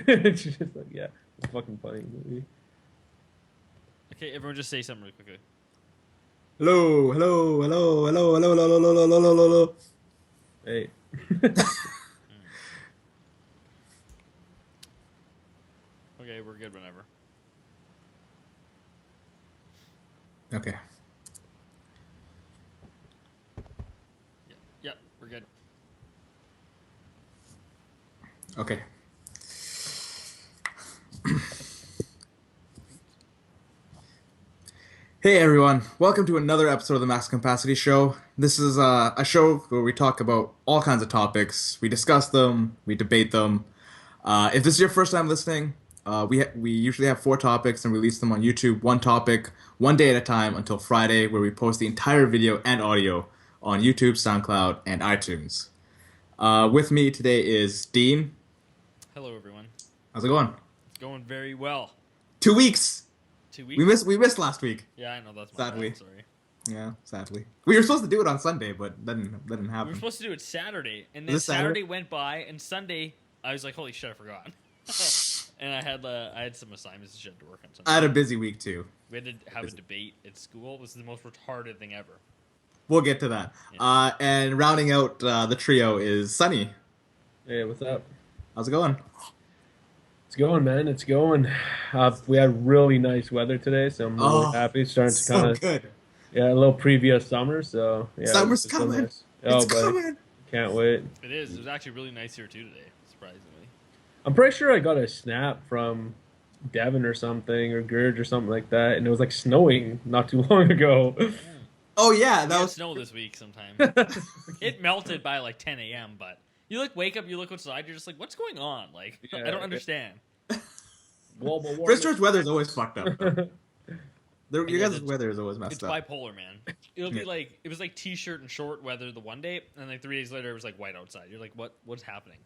She's just like, yeah, it's a fucking funny movie. Okay, everyone just say something really quickly. Hello, hello, hello, hello, hello, hello, hello, hello, hello, hello, hello. Hey. Mm. Okay, we're good whenever. Okay. Yeah, we're good. Okay. Hey everyone, welcome to another episode of the Max Capacity Show. This is a show where we talk about all kinds of topics. We discuss them, we debate them. If this is your first time listening, we usually have 4 topics and release them on YouTube, one topic, one day at a time until Friday, where we post the entire video and audio on YouTube, SoundCloud, and iTunes. With me today is Dean. Hello, everyone. How's it going? It's going very well. 2 weeks. 2 weeks. We missed last week. Yeah, I know that's my Sadly. bad. Sorry. Yeah, sadly. We were supposed to do it on Sunday, but that didn't We happen. were supposed to do it Saturday, and Was then it Saturday? Saturday went by, and Sunday I was like, "Holy shit, I forgot." And I had some assignments and shit to work on Sunday. I had a busy week too. We had to have a debate at school. It was the most retarded thing ever. We'll get to that. Yeah. And rounding out the trio is Sunny. Hey, what's up? How's it going? It's going, man. It's going. We had really nice weather today, so I'm really happy. It's starting to So kind of, good. yeah, a little previous summer, so yeah. Summer's it's so coming. nice. Oh, It's buddy. coming. Can't wait. It is. It was actually really nice here too today, surprisingly. I'm pretty sure I got a snap from Devon or something, or Gurge or something like that, and it was like snowing not too long ago. Oh yeah, We that had was. snow this week sometime. It melted by like 10 a.m., but you wake up, you look outside, you're just like, what's going on? Like, I Yeah. don't understand. Global warming. Prince George weather's always fucked up. You is, guys' it's- weather is always It's messed up. bipolar, man. It'll be Yeah. like, it was like t-shirt and short weather the one day, and like 3 days later it was like white outside. You're like, what's happening?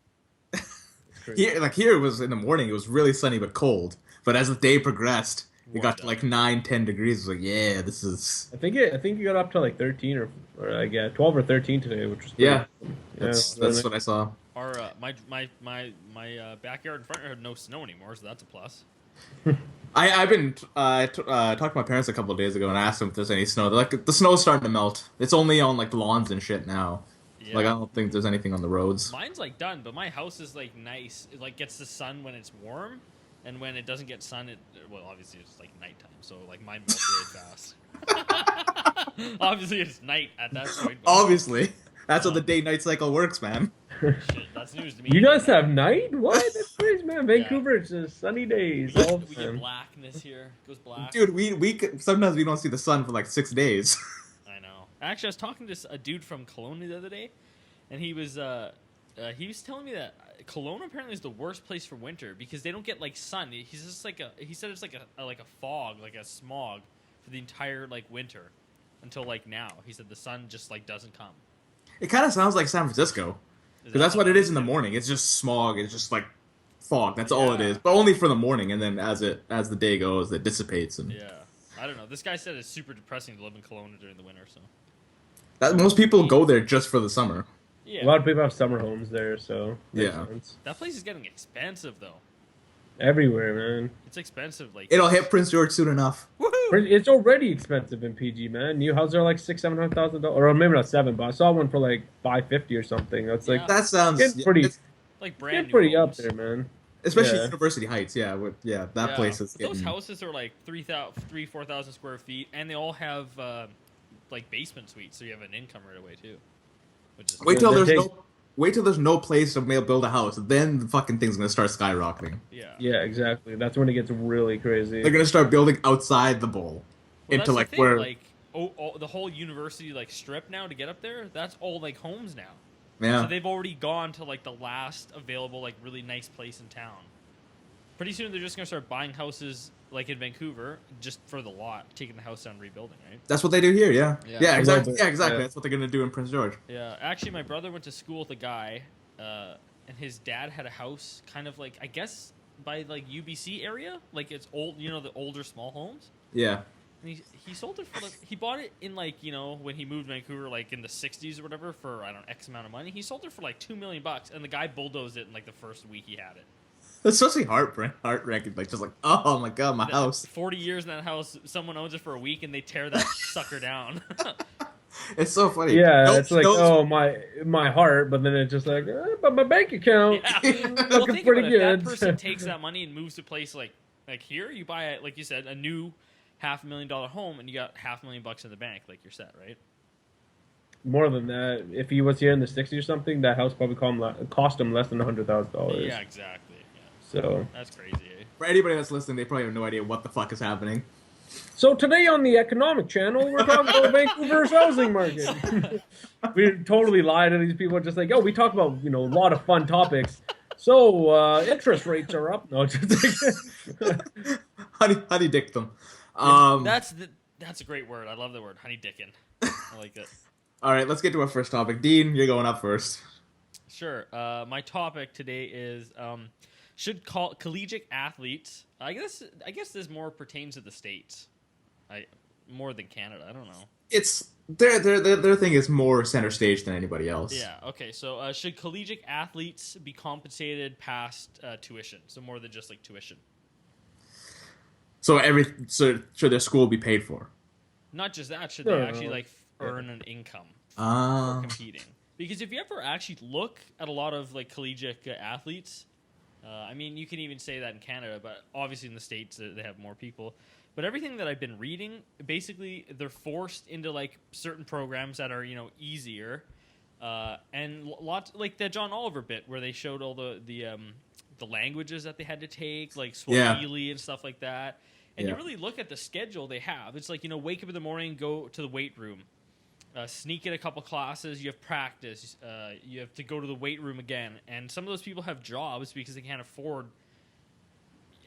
Here it was in the morning. It was really sunny but cold. But as the day progressed, it Warmed got to up. like 9, 10 degrees. It was like, yeah, this is. I think it got up to like 13 or like 12 or 13 today, which was pretty Yeah, awesome. That's really what I saw. Our my backyard and front yard had no snow anymore, so that's a plus. I've been talked to my parents a couple of days ago and asked them if there's any snow. They're like, the snow's starting to melt. It's only on like the lawns and shit now. Yeah. Like I don't think there's anything on the roads. Mine's like done, but my house is like nice. It like gets the sun when it's warm, and when it doesn't get sun, well obviously it's like nighttime, so like mine melts really fast. Obviously it's night at that point. But Obviously, that's how the day-night cycle works, man. shit, that's news to me. You guys have night? What? That's crazy, man. Vancouver, it's just sunny days all the we get time. blackness here. It goes black. Dude, sometimes we don't see the sun for like 6 days. I know. Actually, I was talking to a dude from Kelowna the other day, and he was telling me that Kelowna apparently is the worst place for winter because they don't get like sun. He's just like he said it's like a fog, like a smog for the entire like winter until like now. He said the sun just like doesn't come. It kind of sounds like San Francisco. Because that's what it is in the morning. It's just smog. It's just like fog. That's all it Yeah. is. But only for the morning, and then as the day goes, it dissipates. And Yeah, I don't know. This guy said it's super depressing to live in Kelowna during the winter. So most people go there just for the summer. yeah, A lot of people have summer homes there, so makes Yeah. sense. that place is getting expensive though. Everywhere, man. It's expensive. Like It'll hit Prince George soon enough. woohoo! It's already expensive in PG, man. New houses are like $600,000-700,000, or maybe not seven, but I saw one for like $550 or something. That's like Yeah. That sounds It's pretty- it's- Like getting brand new pretty up homes. there, man. especially Yeah. University Heights. Yeah, that Yeah. place is But those getting. houses are like 4,000 square feet, and they all have like basement suites, so you have an income right away too. Which is Wait till there's no place to build a house. Then the fucking thing's gonna start skyrocketing. yeah. Yeah, exactly. That's when it gets really crazy. They're gonna start building outside the bowl Well, into that's like the thing, where. like the whole university like strip now to get up there. That's all like homes now. Yeah. So they've already gone to like the last available like really nice place in town. Pretty soon they're just gonna start buying houses like in Vancouver just for the lot, taking the house down, and rebuilding. Right? That's what they do here. Yeah. Yeah. Yeah. A Exactly. little bit, Yeah. Exactly. yeah. That's what they're gonna do in Prince George. Yeah, actually, my brother went to school with a guy, and his dad had a house kind of like, I guess, by like UBC area. Like it's old, the older small homes. Yeah. And he sold it for like, he bought it in like, when he moved to Vancouver, like in the 60s or whatever, for, I don't know, X amount of money. He sold it for like $2 million, and the guy bulldozed it in like the first week he had it. Especially heartbreaking. Like just like, oh my god, my That house. 40 years in that house, someone owns it for a week and they tear that sucker down. It's so funny. Yeah, No, it's like, knows. oh my heart, but then it's just like, but my bank account Yeah. Well, looking think about pretty it. If that good. person takes that money and moves to a place like here, you buy like you said, a new $500,000 home, and you got $500,000 in the bank, like you're set, right? More than that, if he was here in the '60s or something, that house probably cost him less than $100,000. Yeah, exactly. Yeah, So, that's crazy. Eh? For anybody that's listening, they probably have no idea what the fuck is happening. so today on the Economic Channel, we're talking about Vancouver's housing market. We totally lie to these people, just like, oh, we talk about a lot of fun topics. So interest rates are up. No, just like, Honey dick them. Yeah, that's a great word. I love the word, honey dickin. I like it. All right, let's get to our first topic. Dean, you're going up first. Sure. My topic today is should collegiate athletes. I guess this more pertains to the states. More than Canada. I don't know. It's their thing is more center stage than anybody else. Yeah. Okay. So should collegiate athletes be compensated past tuition? So more than just like tuition. So should their school be paid for? Not just that. Should they actually like earn an income for competing? Because if you ever actually look at a lot of like collegiate athletes, I mean, you can even say that in Canada, but obviously in the States they have more people. But everything that I've been reading, basically they're forced into like certain programs that are easier, and lots like the John Oliver bit where they showed all the languages that they had to take, like Swahili and stuff like that. And you really look at the schedule they have. It's like wake up in the morning, go to the weight room. Sneak in a couple classes, you have practice, you have to go to the weight room again, and some of those people have jobs because they can't afford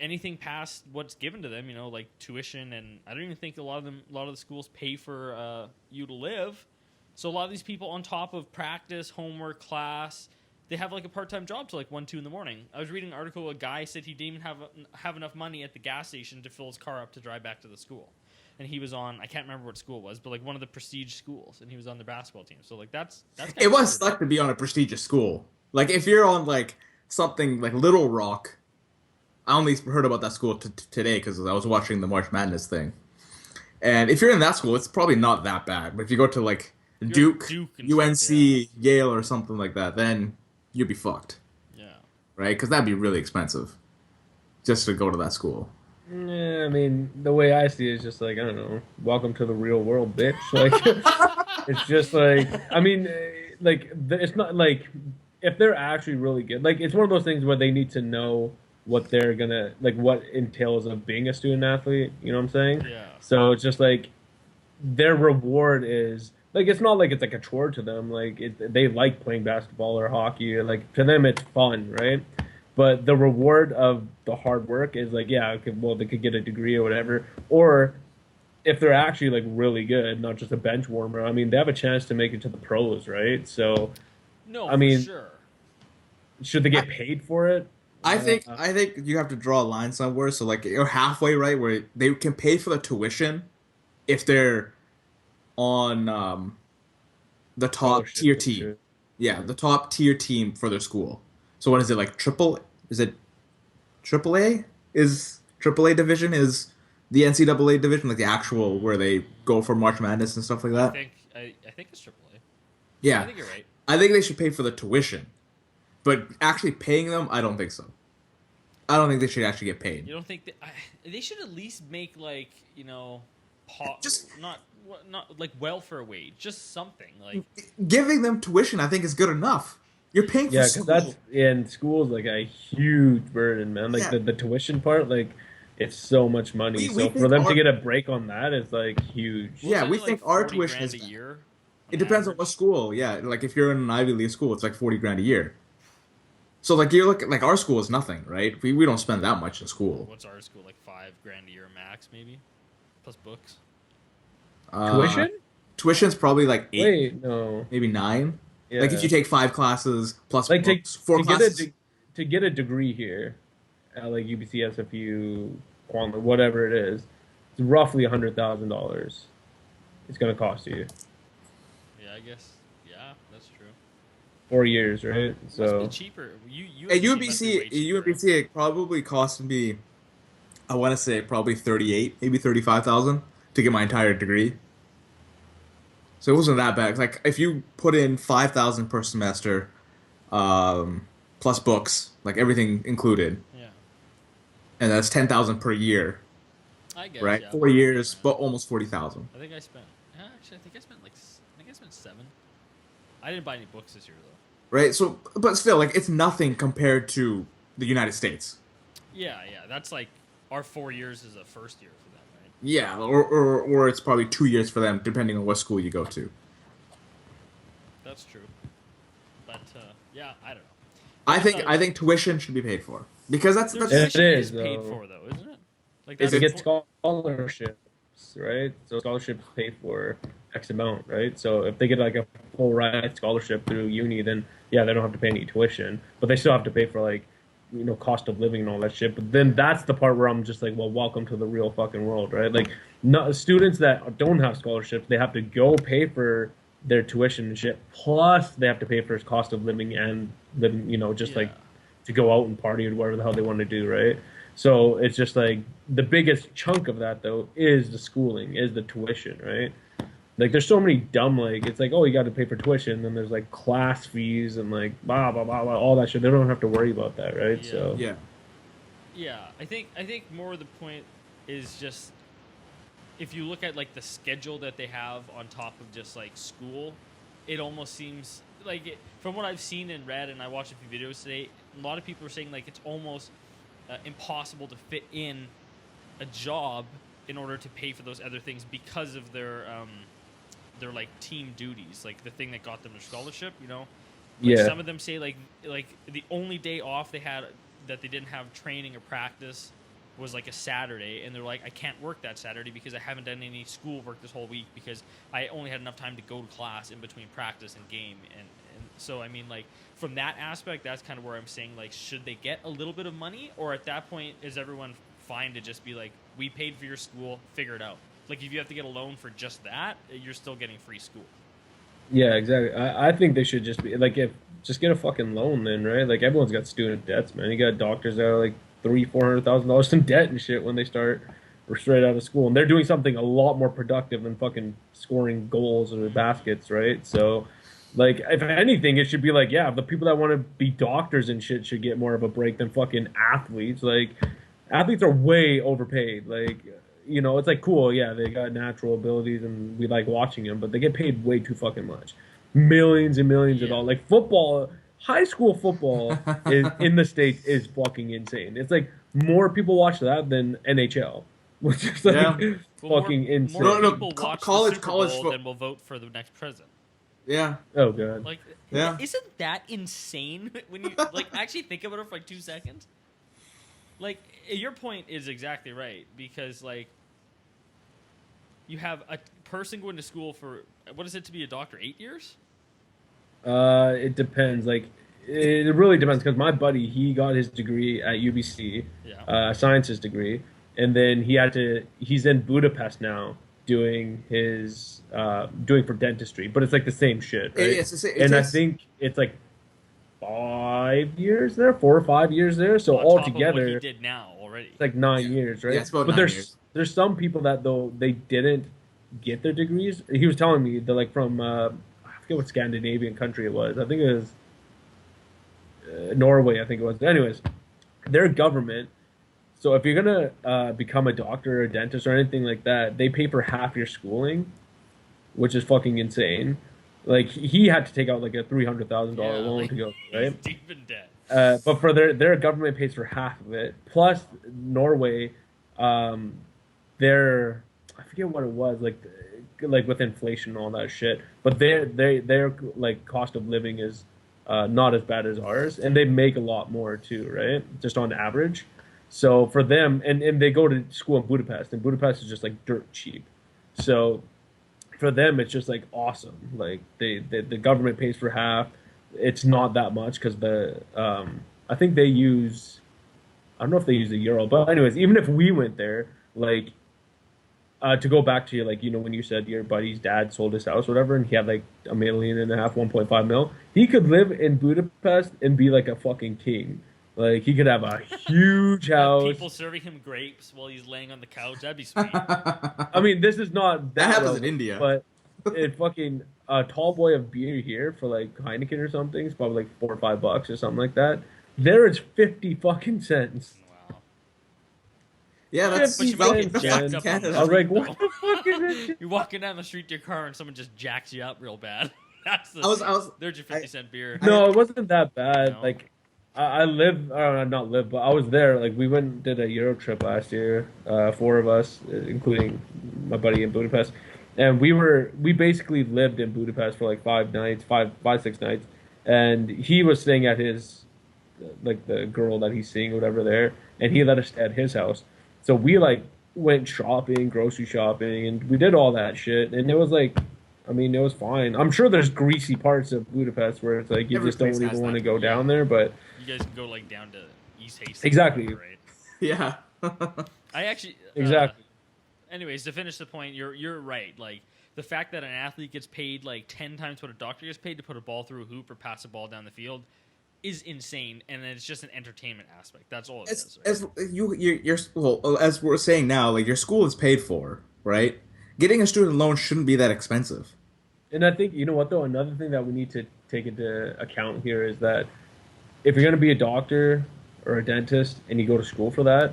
anything past what's given to them, like tuition, and I don't even think a lot of the schools pay for you to live. So a lot of these people, on top of practice, homework, class, they have like a part-time job till like 1, 2 in the morning. I was reading an article, a guy said he didn't even have enough money at the gas station to fill his car up to drive back to the school. And he was on, I can't remember what school it was, but like one of the prestige schools, and he was on the basketball team. So like that's It was suck to be on a prestigious school. Like if you're on like something like Little Rock, I only heard about that school today because I was watching the March Madness thing. And if you're in that school, it's probably not that bad. But if you go to like Duke UNC, stuff, yeah. Yale, or something like that, then you'd be fucked. Yeah. Right? Because that'd be really expensive just to go to that school. Yeah, I mean, the way I see it is just like, I don't know, welcome to the real world, bitch. Like, it's just like, I mean, like, it's not like, if they're actually really good, like, it's one of those things where they need to know what they're gonna, like, what entails of being a student athlete, you know what I'm saying? Yeah. So it's just like, their reward is, like, it's not like it's like a chore to them. Like, they like playing basketball or hockey. Like, to them, it's fun, right? But the reward of the hard work is like, yeah, okay, well, they could get a degree or whatever. Or if they're actually like really good, not just a bench warmer, I mean, they have a chance to make it to the pros, right? So, No, I mean, for sure. should they get paid for it? I think you have to draw a line somewhere. So like you're halfway, right, where they can pay for the tuition if they're on the top tier team. Yeah, the top tier team for their school. So what is it like? Is it AAA? Is AAA division is the NCAA division, like the actual where they go for March Madness and stuff like that? I think it's AAA. Yeah, I think you're right. I think they should pay for the tuition, but actually paying them, I don't think so. I don't think they should actually get paid. You don't think they should at least make like Just not like welfare wage, just something like giving them tuition. I think is good enough. You're paying for school. that's in schools like a huge burden, man. Like the tuition part, like it's so much money. We so for them to get a break on that is like huge. Yeah, we like think our 40 tuition grand is a year. It depends on what school. Yeah, like if you're in an Ivy League school, it's like 40 grand a year. So like you're looking like our school is nothing, right? We don't spend that much in school. What's our school like? 5 grand a year max, maybe, plus books. Tuition? Tuition's probably like 8, Wait, no. maybe 9. Yeah. Like if you take 5 classes plus like books, 4 classes. to get a degree here, at like UBC, SFU, Quantum, whatever it is, it's roughly $100,000. It's gonna cost you. Yeah, I guess. Yeah, that's true. 4 years, right? Must be So cheaper. At UMBC must be way cheaper. UMBC, it probably cost me, I want to say probably 38, maybe 35,000 to get my entire degree. So it wasn't that bad. Like if you put in 5,000 per semester, plus books, like everything included, Yeah, and that's 10,000 per year, I guess. right? Yeah, Four about the same. years, Yeah. but almost 40,000, I think I spent. Actually, I think I spent 7. I didn't buy any books this year though. right? So, but still, like it's nothing compared to the United States. Yeah, yeah. That's like our 4 years is a first year for them, right? Yeah, or it's probably 2 years for them, depending on what school you go to. That's true. But yeah, I don't know. I I just think thought I think tuition should be paid for because their that's it tuition is is paid though. for though, isn't it? Like Is that's They it? get scholarships, right? So scholarships pay for X amount, right? So if they get like a full ride scholarship through uni, then yeah, they don't have to pay any tuition, but they still have to pay for like, cost of living and all that shit. But then that's the part where I'm just like, well, welcome to the real fucking world, right? Like, no, students that don't have scholarships, they have to go pay for their tuition and shit. Plus, they have to pay for cost of living and living, just yeah. like to go out and party or whatever the hell they want to do, right? So it's just like the biggest chunk of that though is the schooling, is the tuition, right? Like there's so many dumb like it's like, oh, you got to pay for tuition, then there's like class fees and like blah blah blah blah, all that shit. They don't have to worry about that, right? Yeah. So Yeah. Yeah, I think more of the point is just if you look at like the schedule that they have on top of just like school, it almost seems like from what I've seen and read, and I watched a few videos today. A lot of people are saying like it's almost impossible to fit in a job in order to pay for those other things because of their like team duties, like the thing that got them their scholarship. Like yeah, some of them say like the only day off they had that they didn't have training or practice was like a Saturday, and they're like, I can't work that Saturday because I haven't done any schoolwork this whole week because I only had enough time to go to class in between practice and game. And so I mean, like from that aspect, that's kind of where I'm saying like, should they get a little bit of money, or at that point is everyone fine to just be like, we paid for your school, figure it out. Like if you have to get a loan for just that, you're still getting free school. yeah, exactly. I think they should just be like, if just get a fucking loan then, right? Like everyone's got student debts, man. You got doctors that are like $300,000-400,000 in debt and shit when they start or straight out of school, and they're doing something a lot more productive than fucking scoring goals or baskets, right? So, like, if anything, it should be like, yeah, the people that want to be doctors and shit should get more of a break than fucking athletes. Like, athletes are way overpaid. Like, it's like cool, yeah, they got natural abilities and we like watching them, but they get paid way too fucking much, millions and millions of Yeah. dollars. Like football, high school football is in the states is fucking insane. It's like more people watch that than NHL, which is like Yeah. Well, fucking insane. more No, people watch college- the Super college Bowl fo- than will vote for the next president. Yeah. Oh god. Like, Yeah. isn't that insane when you like actually think about it for like 2 seconds? Like, your point is exactly right because like you have a person going to school for what is it to be a doctor? 8 years? It depends. Like, it really depends because my buddy, he got his degree at UBC, Yeah. sciences degree, and then he's in Budapest now doing for dentistry, but it's like the same shit, right? And I think it's like 5 years there, 4 or 5 years there. So On top of what altogether, he did now already. it's like 9 years, right? Yeah, it's about but 9 years. there's some people that though they didn't get their degrees. He was telling me they're like from I forget what Scandinavian country it was. I think it was Norway. I think it was. Anyways, their government. So if you're gonna become a doctor or a dentist or anything like that, they pay for half your schooling, which is fucking insane. Like he had to take out like a $300,000 loan like, to go, he's right? deep in debt. But for their government pays for half of it. Plus Norway, their I forget what it was like with inflation and all that shit. But their like cost of living is not as bad as ours, and they make a lot more too, right? Just on average. So for them, and they go to school in Budapest, and Budapest is just like dirt cheap. So for them, it's just like awesome. Like the government pays for half. It's not that much because I think they use I don't know if they use the euro, but anyways, even if we went there, like to go back to you, like, when you said your buddy's dad sold his house, or whatever, and he had like a million and a half, 1.5 mil, he could live in Budapest and be like a fucking king. Like, he could have a huge Have house. people serving him grapes while he's laying on the couch. That'd be sweet. I mean, this is not That that happens in level, India. but it fucking a tall boy of beer here for like Heineken or something is probably like $4 or $5 or something like that. There is 50 fucking cents. Wow. Yeah, that's But you Well, might get jacked up on Canada. the I was like, street, what the fuck is this shit? You're walking down the street to your car and someone just jacks you up real bad. That's the. I was There's your 50-cent beer. No, it wasn't that bad. No? Like, I live, not live, but I was there. Like, we went and did a Euro trip last year, four of us, including my buddy in Budapest, and we basically lived in Budapest for like 5 nights, 6 nights, and he was staying at his, like the girl that he's seeing, or whatever, there, and he let us stay at his house. So we like went shopping, grocery shopping, and we did all that shit, and it was like. I mean, it was fine. I'm sure there's greasy parts of Budapest where it's like you Every just don't place has even want to that. go down there, but You guys can go like down to East Hastings. Exactly. Right. yeah. I actually. exactly. Anyways, to finish the point, you're right. Like the fact that an athlete gets paid like 10 times what a doctor gets paid to put a ball through a hoop or pass a ball down the field is insane, and then it's just an entertainment aspect. That's all it is. Right? As you're well, as we're saying now, like your school is paid for, right? Getting a student loan shouldn't be that expensive. And I think, you know what, though? Another thing that we need to take into account here is that if you're going to be a doctor or a dentist and you go to school for that,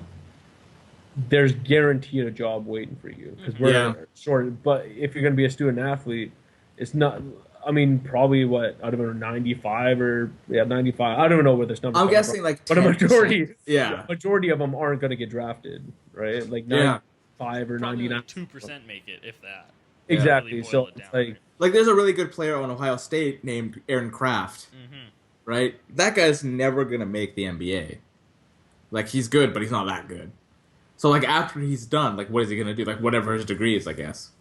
there's guaranteed a job waiting for you. Because we're Yeah. short. But if you're going to be a student athlete, it's not. I mean, probably what, I don't know, 95 or 95. I don't know where this number. I'm guessing like 10%. But a majority, Yeah. majority of them aren't going to get drafted, right? Like Yeah. 95 or Probably 99. like 2% make it, if that. Exactly. Really So boil it it's down, like. Like there's a really good player on Ohio State named Aaron Kraft, Mm-hmm. right? That guy's never gonna make the NBA. Like he's good, but he's not that good. So like after he's done, like what is he gonna do? Like whatever his degree is, I guess.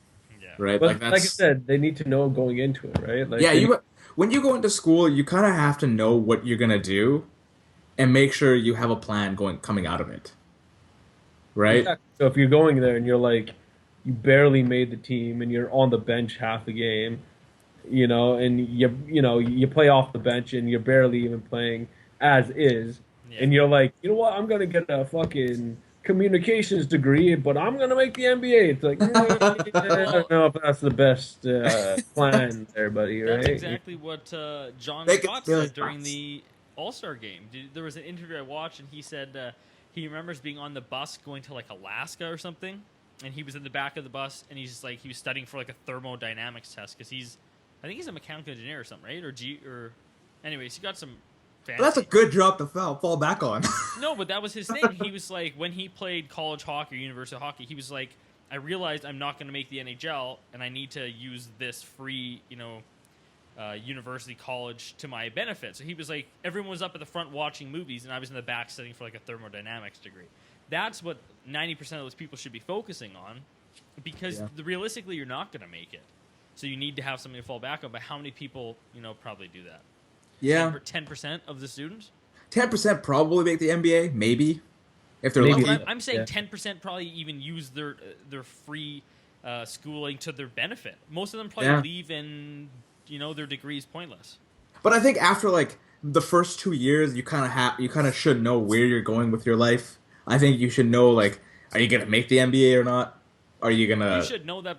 Yeah. Right? But Like like, that's I said, they need to know going into it, right? Like, yeah. they- You when you go into school, you kind of have to know what you're gonna do, and make sure you have a plan coming out of it. Right? Exactly. So if you're going there and you're like, you barely made the team and you're on the bench half the game, and you play off the bench and you're barely even playing as is, Yeah. and you're like, you know what, I'm gonna get a fucking communications degree, but I'm gonna make the NBA. It's like, I don't know if that's the best plan there, buddy. That's Right? exactly what John Make it Scott really said during fast. the All-Star game. There was an interview I watched, and he said he remembers being on the bus going to like Alaska or something, and he was in the back of the bus, and he's like he was studying for like a thermodynamics test because I think he's a mechanical engineer or something, right? Or anyways, he got some. Fancy. But that's a good drop to fall back on. No, but that was his thing. He was like, when he played college hockey or university hockey, he was like, I realized I'm not going to make the NHL, and I need to use this free, university college to my benefit. So he was like, everyone was up at the front watching movies, and I was in the back studying for like a thermodynamics degree. That's what 90% of those people should be focusing on, because realistically, you're not going to make it. So you need to have something to fall back on. But how many people, probably do that? Yeah, 10% of the students. 10% probably make the NBA, maybe if they're Maybe. lucky. I'm saying Yeah. 10% probably even use their free schooling to their benefit. Most of them probably Yeah. leave and their degree is pointless. But I think after like the first 2 years, you kind of should know where you're going with your life. I think you should know like, are you gonna make the NBA or not? Are you gonna? You should know that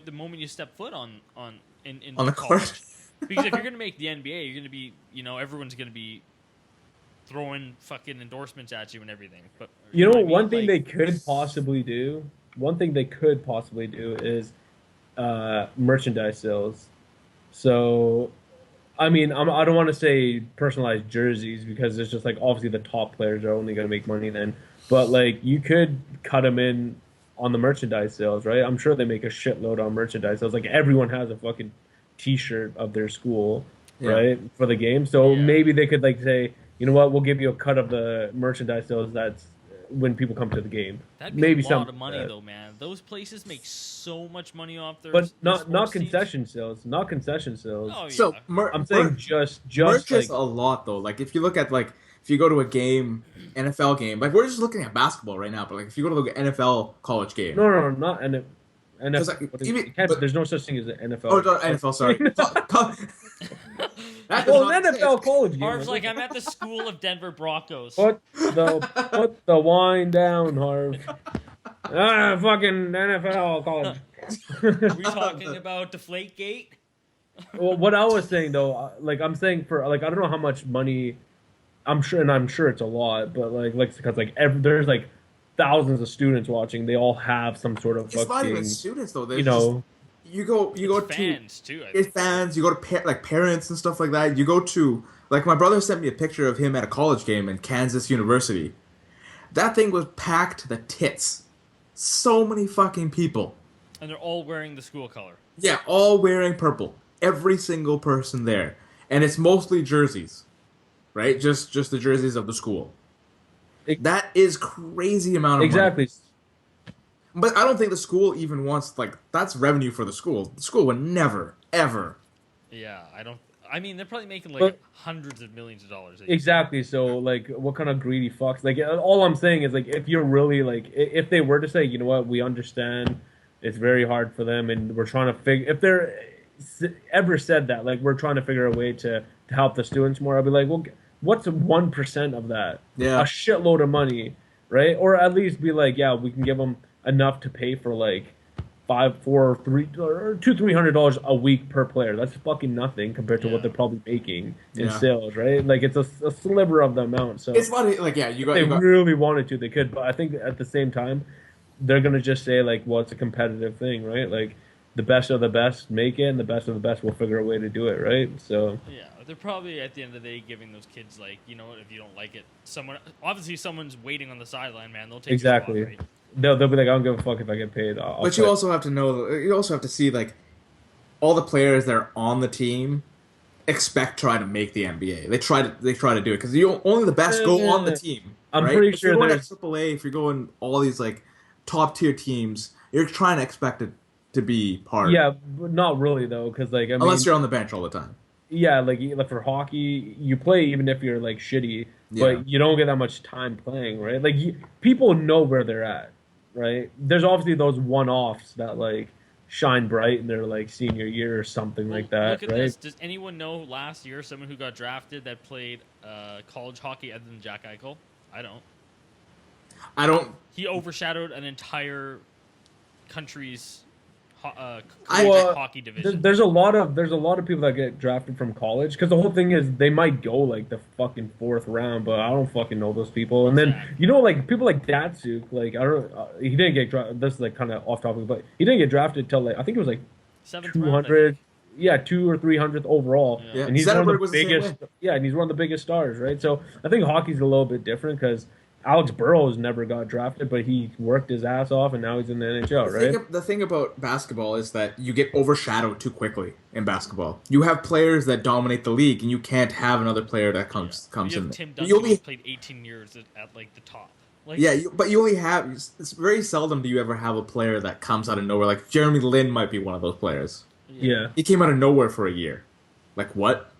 the moment you step foot on the the college. court. Because if you're gonna make the NBA, you're gonna be everyone's gonna be throwing fucking endorsements at you and everything. But what I mean? One thing Like, they could possibly do. One thing they could possibly do is merchandise sales. So, I mean, I don't want to say personalized jerseys because it's just like obviously the top players are only going to make money then. But like you could cut them in on the merchandise sales, right? I'm sure they make a shitload on merchandise sales. Like everyone has a fucking T-shirt of their school, Yeah. right, for the game. So Yeah. maybe they could like say, you know what, we'll give you a cut of the merchandise sales that's when people come to the game. that'd be Maybe a lot something of money like that. though, man. Those places make so much money off their But their not sports teams. concession sales, not concession sales. Oh yeah. So I'm saying just merch like is a lot though. Like if you look at like if you go to a game, NFL game, like we're just looking at basketball right now, but like if you go to the NFL college game, no, not and Because NFL. even but There's no such thing as an oh NFL. no, NFL, sorry. That does Well, not an NFL exist. college game. Harv's like, I'm at the school of Denver Broncos. Put the wine down, Harv. Fucking NFL college. Are we talking about Deflategate? Well, what I was saying though, like I'm saying for like I don't know how much money. I'm sure it's a lot, but because there's like thousands of students watching. They all have some sort of It's not even fucking, students though. you There's just know, you go It's to fans too. I it's think. fans. You go to like parents and stuff like that. You go to like my brother sent me a picture of him at a college game in Kansas University. That thing was packed to the tits. So many fucking people. And they're all wearing the school color. Yeah, all wearing purple. Every single person there, and it's mostly jerseys, right? Just the jerseys of the school. That is crazy amount of money. exactly. But I don't think the school even wants like that's revenue for the school. The school would never ever. Yeah, I don't. I mean, they're probably making like But- hundreds of millions of dollars. Exactly. So, like, what kind of greedy fucks? Like, all I'm saying is, like, if you're really like, if they were to say, you know what, we understand, it's very hard for them, and we're trying to figure. If they're ever said that, like, we're trying to figure a way to help the students more, I'd be like, well, what's 1% of that? Yeah. A shitload of money, right? Or at least be like, yeah, we can give them enough to pay for like $300 a week per player. That's fucking nothing compared to what Yeah. they're probably making in Yeah. sales, right? Like it's a sliver of the amount. So It's not like yeah, if they really wanted to, they could. But I think at the same time, they're gonna just say like, well, it's a competitive thing, right? Like the best of the best make it, and the best of the best will figure a way to do it, right? So Yeah, they're probably at the end of the day giving those kids like, you know what, if you don't like it, someone's waiting on the sideline, man. They'll take exactly. your spot, right? They'll be like, I don't give a fuck if I get paid. I'll But play. you also have to know. You also have to see like all the players that are on the team try to make the NBA. They try to do it because only the best go on the team. I'm right? pretty if sure you're going there's- to AAA, if you're going all these like top tier teams, you're trying to expect it to be part. Yeah, but not really though, because like I mean, Unless you're on the bench all the time. yeah, like for hockey, you play even if you're like shitty, Yeah. but you don't get that much time playing, right? Like people know where they're at, right? There's obviously those one-offs that like shine bright in their like senior year or something like that, Look at right? this. Does anyone know last year someone who got drafted that played college hockey other than Jack Eichel? I don't. I don't. He overshadowed an entire country's Well, hockey division. There's a lot of people that get drafted from college because the whole thing is they might go like the fucking fourth round, but I don't fucking know those people. And then Exactly. like people like Datsuk, like I don't, he didn't get drafted. This is like kind of off topic, but he didn't get drafted till like I think it was like 7th round, 200, yeah, 200 or 300th overall. Yeah. And he's one of Zetterberg the was the same biggest. way. Yeah, and he's one of the biggest stars, right? So I think hockey's a little bit different because Alex Burrows never got drafted, but he worked his ass off, and now he's in the NHL, right? The thing about basketball is that you get overshadowed too quickly in basketball. You have players that dominate the league, and you can't have another player that comes You in. have there. Tim You Duncan only who's played 18 years at like the top. Like, yeah, but you only have. It's very seldom do you ever have a player that comes out of nowhere. Like Jeremy Lin might be one of those players. Yeah. He came out of nowhere for a year. Like what?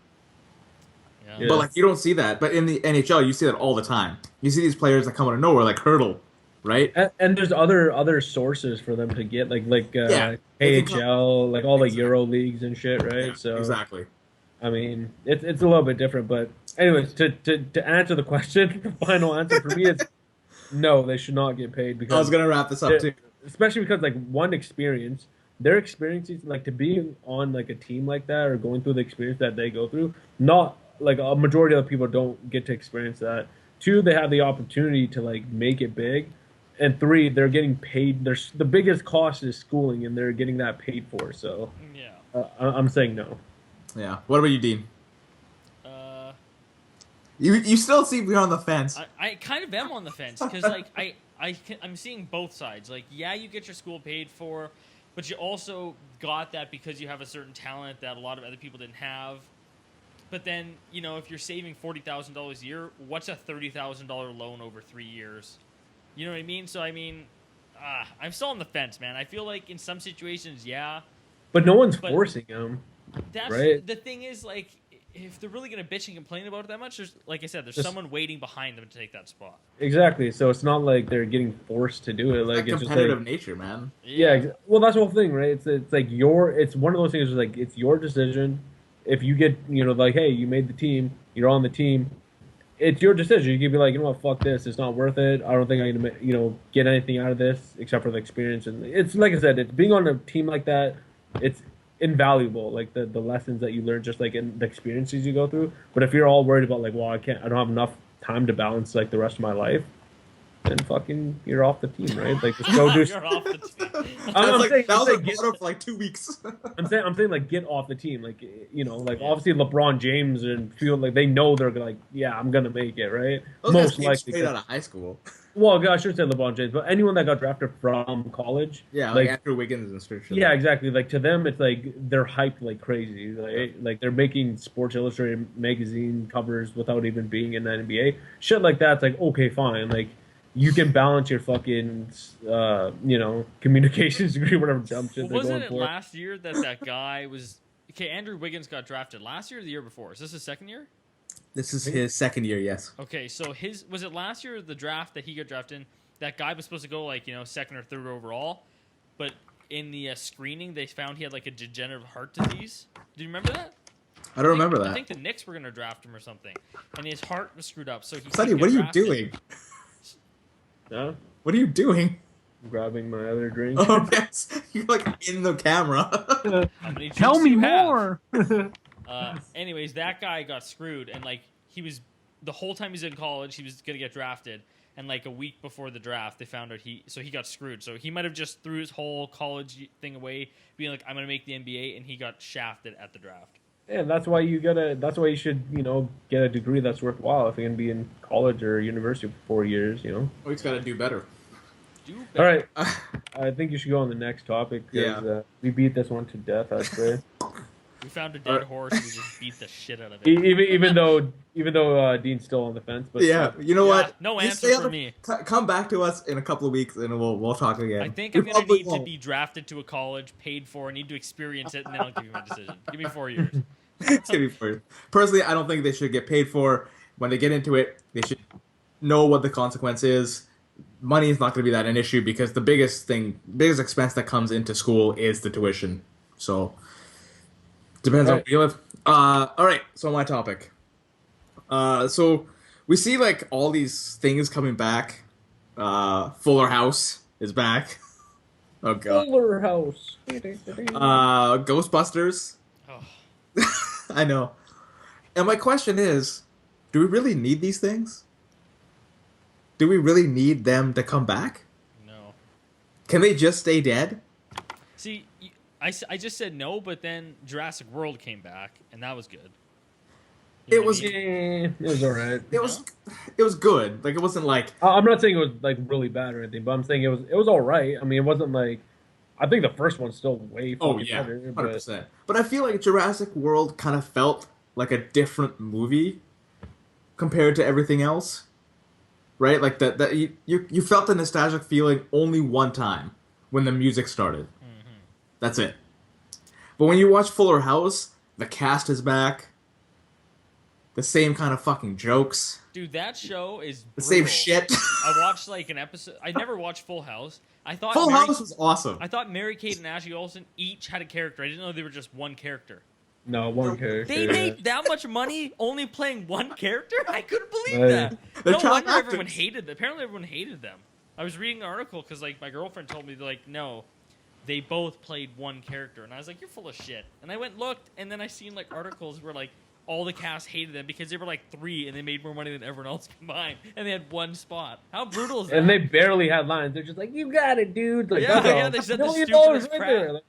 Yeah. But like you don't see that. But in the NHL, you see that all the time. You see these players that come out of nowhere, like Hurdle, right? And there's other sources for them to get Yeah. They can AHL, like all the Euro leagues and shit, right? Yeah, So exactly. I mean, it's a little bit different, but anyways, to answer the question, the final answer for me is no, they should not get paid because I was gonna wrap this up too. especially because like one experience, their experiences like to be on like a team like that or going through the experience that they go through, not like a majority of the people don't get to experience that. 2, they have the opportunity to like make it big, and 3, they're getting paid. There's the biggest cost is schooling, and they're getting that paid for. So yeah. I'm saying no. Yeah. What about you, Dean? Uh, You still seem to be on the fence. I kind of am on the fence because like I'm seeing both sides. Like, yeah, you get your school paid for, but you also got that because you have a certain talent that a lot of other people didn't have. But then, you know, if you're saving $40,000 a year, what's a $30,000 loan over 3 years? You know what I mean? So I mean, I'm still on the fence, man. I feel like in some situations, yeah. But no one's But- forcing them. That's Right. the thing is, like, if they're really gonna bitch and complain about it that much, there's like I said, there's someone waiting behind them to take that spot. Exactly. So it's not like they're getting forced to do it. Like Like it's just competitive like nature, man. well, that's the whole thing, right? It's like it's one of those things. Where like it's your decision. If you get like, hey, you made the team, you're on the team. It's your decision. You can be like, you know what, fuck this. It's not worth it. I don't think I'm gonna get anything out of this except for the experience. And it's like I said, it's being on a team like that. It's invaluable, like the lessons that you learn, just like in the experiences you go through. But if you're all worried about like, well, I don't have enough time to balance like the rest of my life, then fucking you're off the team, right? Like just go do. You're off the team. That was a motto for like 2 weeks. I'm saying like get off the team, like like obviously LeBron James and feel like they know they're like, yeah, I'm gonna make it, right? Those Most guys came likely straight out of high school. Well, I shouldn't say LeBron James, but anyone that got drafted from college, Yeah, like Andrew Wiggins and stuff. yeah, exactly. Like to them, it's like they're hyped like crazy. Like they're making Sports Illustrated magazine covers without even being in the NBA. Shit like that's like okay, fine. Like you can balance your fucking communications degree, whatever dumb shit they're Wasn't going it for. last year that guy was? Okay, Andrew Wiggins got drafted last year or the year before? Is this his second year? This is his second year, yes. Okay, so was it last year the draft that he got drafted in? That guy was supposed to go like second or third overall, but in the screening they found he had like a degenerative heart disease. Do you remember that? I don't remember that. I think the Knicks were gonna draft him or something, and his heart was screwed up. So he. Sonny, couldn't what are get you drafted. doing? Yeah, What are you doing? I'm grabbing my other drink. Oh, yes. You're like in the camera. How many Tell drinks me do you have? more. Anyways, that guy got screwed, and like he was the whole time he's in college, he was gonna get drafted, and like a week before the draft, they found out he got screwed. So he might have just threw his whole college thing away, being like, "I'm gonna make the NBA," and he got shafted at the draft. Yeah, that's why that's why you should, get a degree that's worthwhile if you're gonna be in college or university for 4 years, Oh, he's got to do better. All right, I think you should go on the next topic. 'Cause, Yeah. we beat this one to death, I'd say. We found a dead horse, and we just beat the shit out of it. even though Dean's still on the fence, but Yeah, you know what? No Just answer stay for on me. Come back to us in a couple of weeks, and we'll talk again. I think We I'm gonna probably need to won't. be drafted to a college, paid for, need to experience it, and then I'll give you my decision. Give me 4 years. It's gonna be for personally, I don't think they should get paid for. When they get into it, they should know what the consequence is. Money is not going to be that an issue because the biggest expense that comes into school is the tuition. So depends on where you live. All right. So my topic. So we see like all these things coming back. Fuller House is back. Oh god. Fuller House. Ghostbusters. Oh, I know. And my question is, do we really need these things? Do we really need them to come back? no. Can they just stay dead? See, I just said no, but then Jurassic World came back, and that was good. You know It what was- I mean? It was alright. It was good. Like it wasn't like I'm not saying it was like really bad or anything, but I'm saying it was alright. I mean, it wasn't like I think the first one's still way fucking better. 100%. But I feel like Jurassic World kind of felt like a different movie compared to everything else. Right? Like that you felt the nostalgic feeling only one time when the music started. Mm-hmm. That's it. But when you watch Fuller House, the cast is back. The same kind of fucking jokes. Dude, that show is The same brutal. shit. I watched like an episode. I never watched Full House. I thought Full House was awesome. I thought Mary-Kate and Ashley Olsen each had a character. I didn't know they were just one character. No, one character. They made that much money only playing one character? I couldn't believe Right. that. They're No child wonder everyone actors. hated them. Apparently everyone hated them. I was reading an article because like my girlfriend told me, like, no, they both played one character. And I was like, you're full of shit. And I went and looked, and then I seen like articles where like all the cast hated them because they were like 3 and they made more money than everyone else combined. And they had one spot. How brutal is that? And they barely had lines. They're just like, "You got it, dude." Like, Yeah, that's yeah, all. they said the $1 million stupidest right crap. there. Like,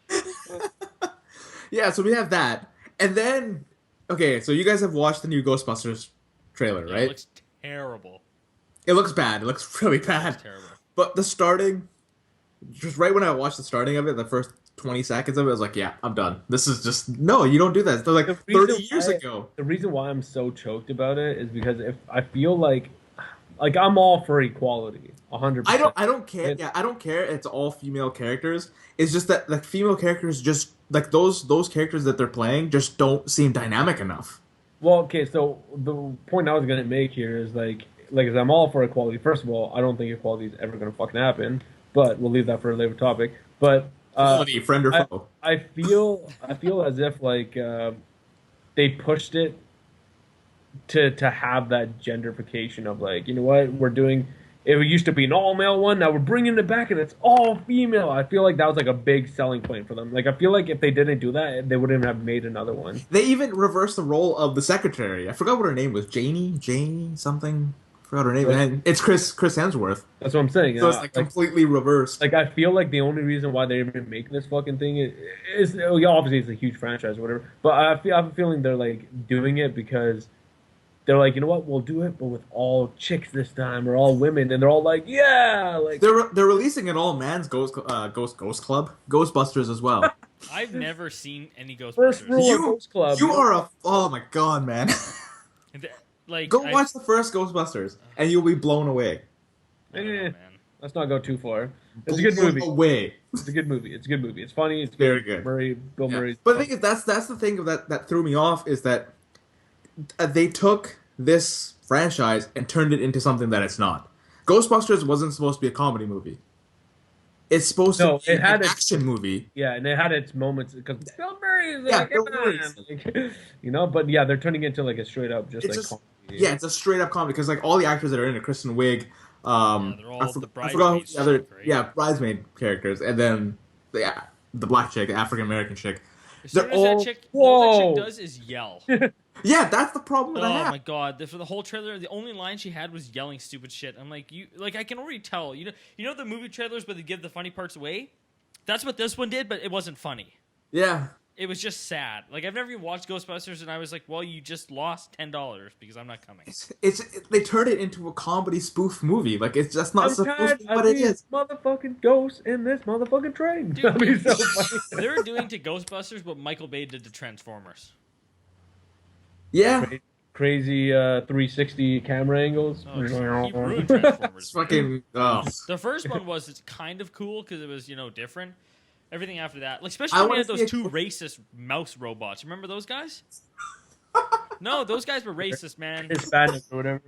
Yeah, so we have that. And then, okay, so you guys have watched the new Ghostbusters trailer, Yeah, right? It looks terrible. It looks bad. It looks really bad. It's terrible. But the starting, just right when I watched the starting of it, the first 20 seconds of it, I was like, yeah, I'm done. This is just, no, you don't do that. It's like The 30 reason years why- ago. the reason why I'm so choked about it is because if I feel like I'm all for equality, 100%. I don't care. Yeah, I don't care. It's all female characters. It's just that the female characters just, like those characters that they're playing just don't seem dynamic enough. Well, okay, so the point I was gonna make here is like I'm all for equality. First of all, I don't think equality is ever gonna fucking happen, but we'll leave that for a later topic. But Quality, friend or I foe? I feel as if they pushed it to have that gentrification of like, you know what, we're doing. It used to be an all male one, now we're bringing it back and it's all female. I feel like that was like a big selling point for them. Like I feel like if they didn't do that, they wouldn't have made another one. They even reversed the role of the secretary. I forgot what her name was. Janie something. I forgot her name. Like, And it's Chris Hemsworth. that's what I'm saying. So it's like completely reversed. Like I feel like the only reason why they even make this fucking thing is yeah, obviously it's a huge franchise or whatever. But I have a feeling they're like doing it because they're like, you know what, we'll do it, but with all chicks this time or all women, and they're all like, yeah, like They're releasing an all man's Ghost Club, Ghostbusters as well. I've never seen any first Ghostbusters. rule of You Ghost Club. you are a oh my god, man. And like, Go watch the first Ghostbusters and you'll be blown away. I don't know, Eh, man. let's not go too far. It's a good movie. Blown away. It's a good movie. It's a good movie. It's funny. It's Very good. Bill Yeah. Murray. But I think that's the thing that threw me off is that they took this franchise and turned it into something that it's not. Ghostbusters wasn't supposed to be a comedy movie. It's supposed No, to be it had an its- action movie. Yeah, and it had its moments because Bill Murray is Yeah, like, Bill come Murray's- on, like, you know. But yeah, they're turning it into like a straight up just It's like just comedy. yeah, it's a straight up comedy because like all the actors that are in it, Kristen Wiig, Yeah, they're all the I forgot who bridesmaids the other chick, right? yeah bridesmaid characters, and then the black chick, the African American chick. As They're soon as all that chick, all that Whoa. chick does is yell. yeah, that's the problem with Oh the my hat. god! For the whole trailer, the only line she had was yelling stupid shit. I'm like, I can already tell. You know the movie trailers where they give the funny parts away. That's what this one did, but it wasn't funny. Yeah, It was just sad. Like I've never even watched Ghostbusters, and I was like, well, you just lost $10 because I'm not coming. they turned it into a comedy spoof movie. Like it's just not I'm supposed tired to be of what it being is. motherfucking ghosts in this motherfucking train. Dude, That'd be so funny. They're doing to Ghostbusters what Michael Bay did to Transformers. Yeah, Crazy 360 camera angles. Oh, he ruined Transformers. it's fucking oh. The first one was it's kind of cool because it was different. Everything after that, like I especially when wanna you had see those a- two racist mouse robots. Remember those guys? No, those guys were racist, man. Hispanic or whatever.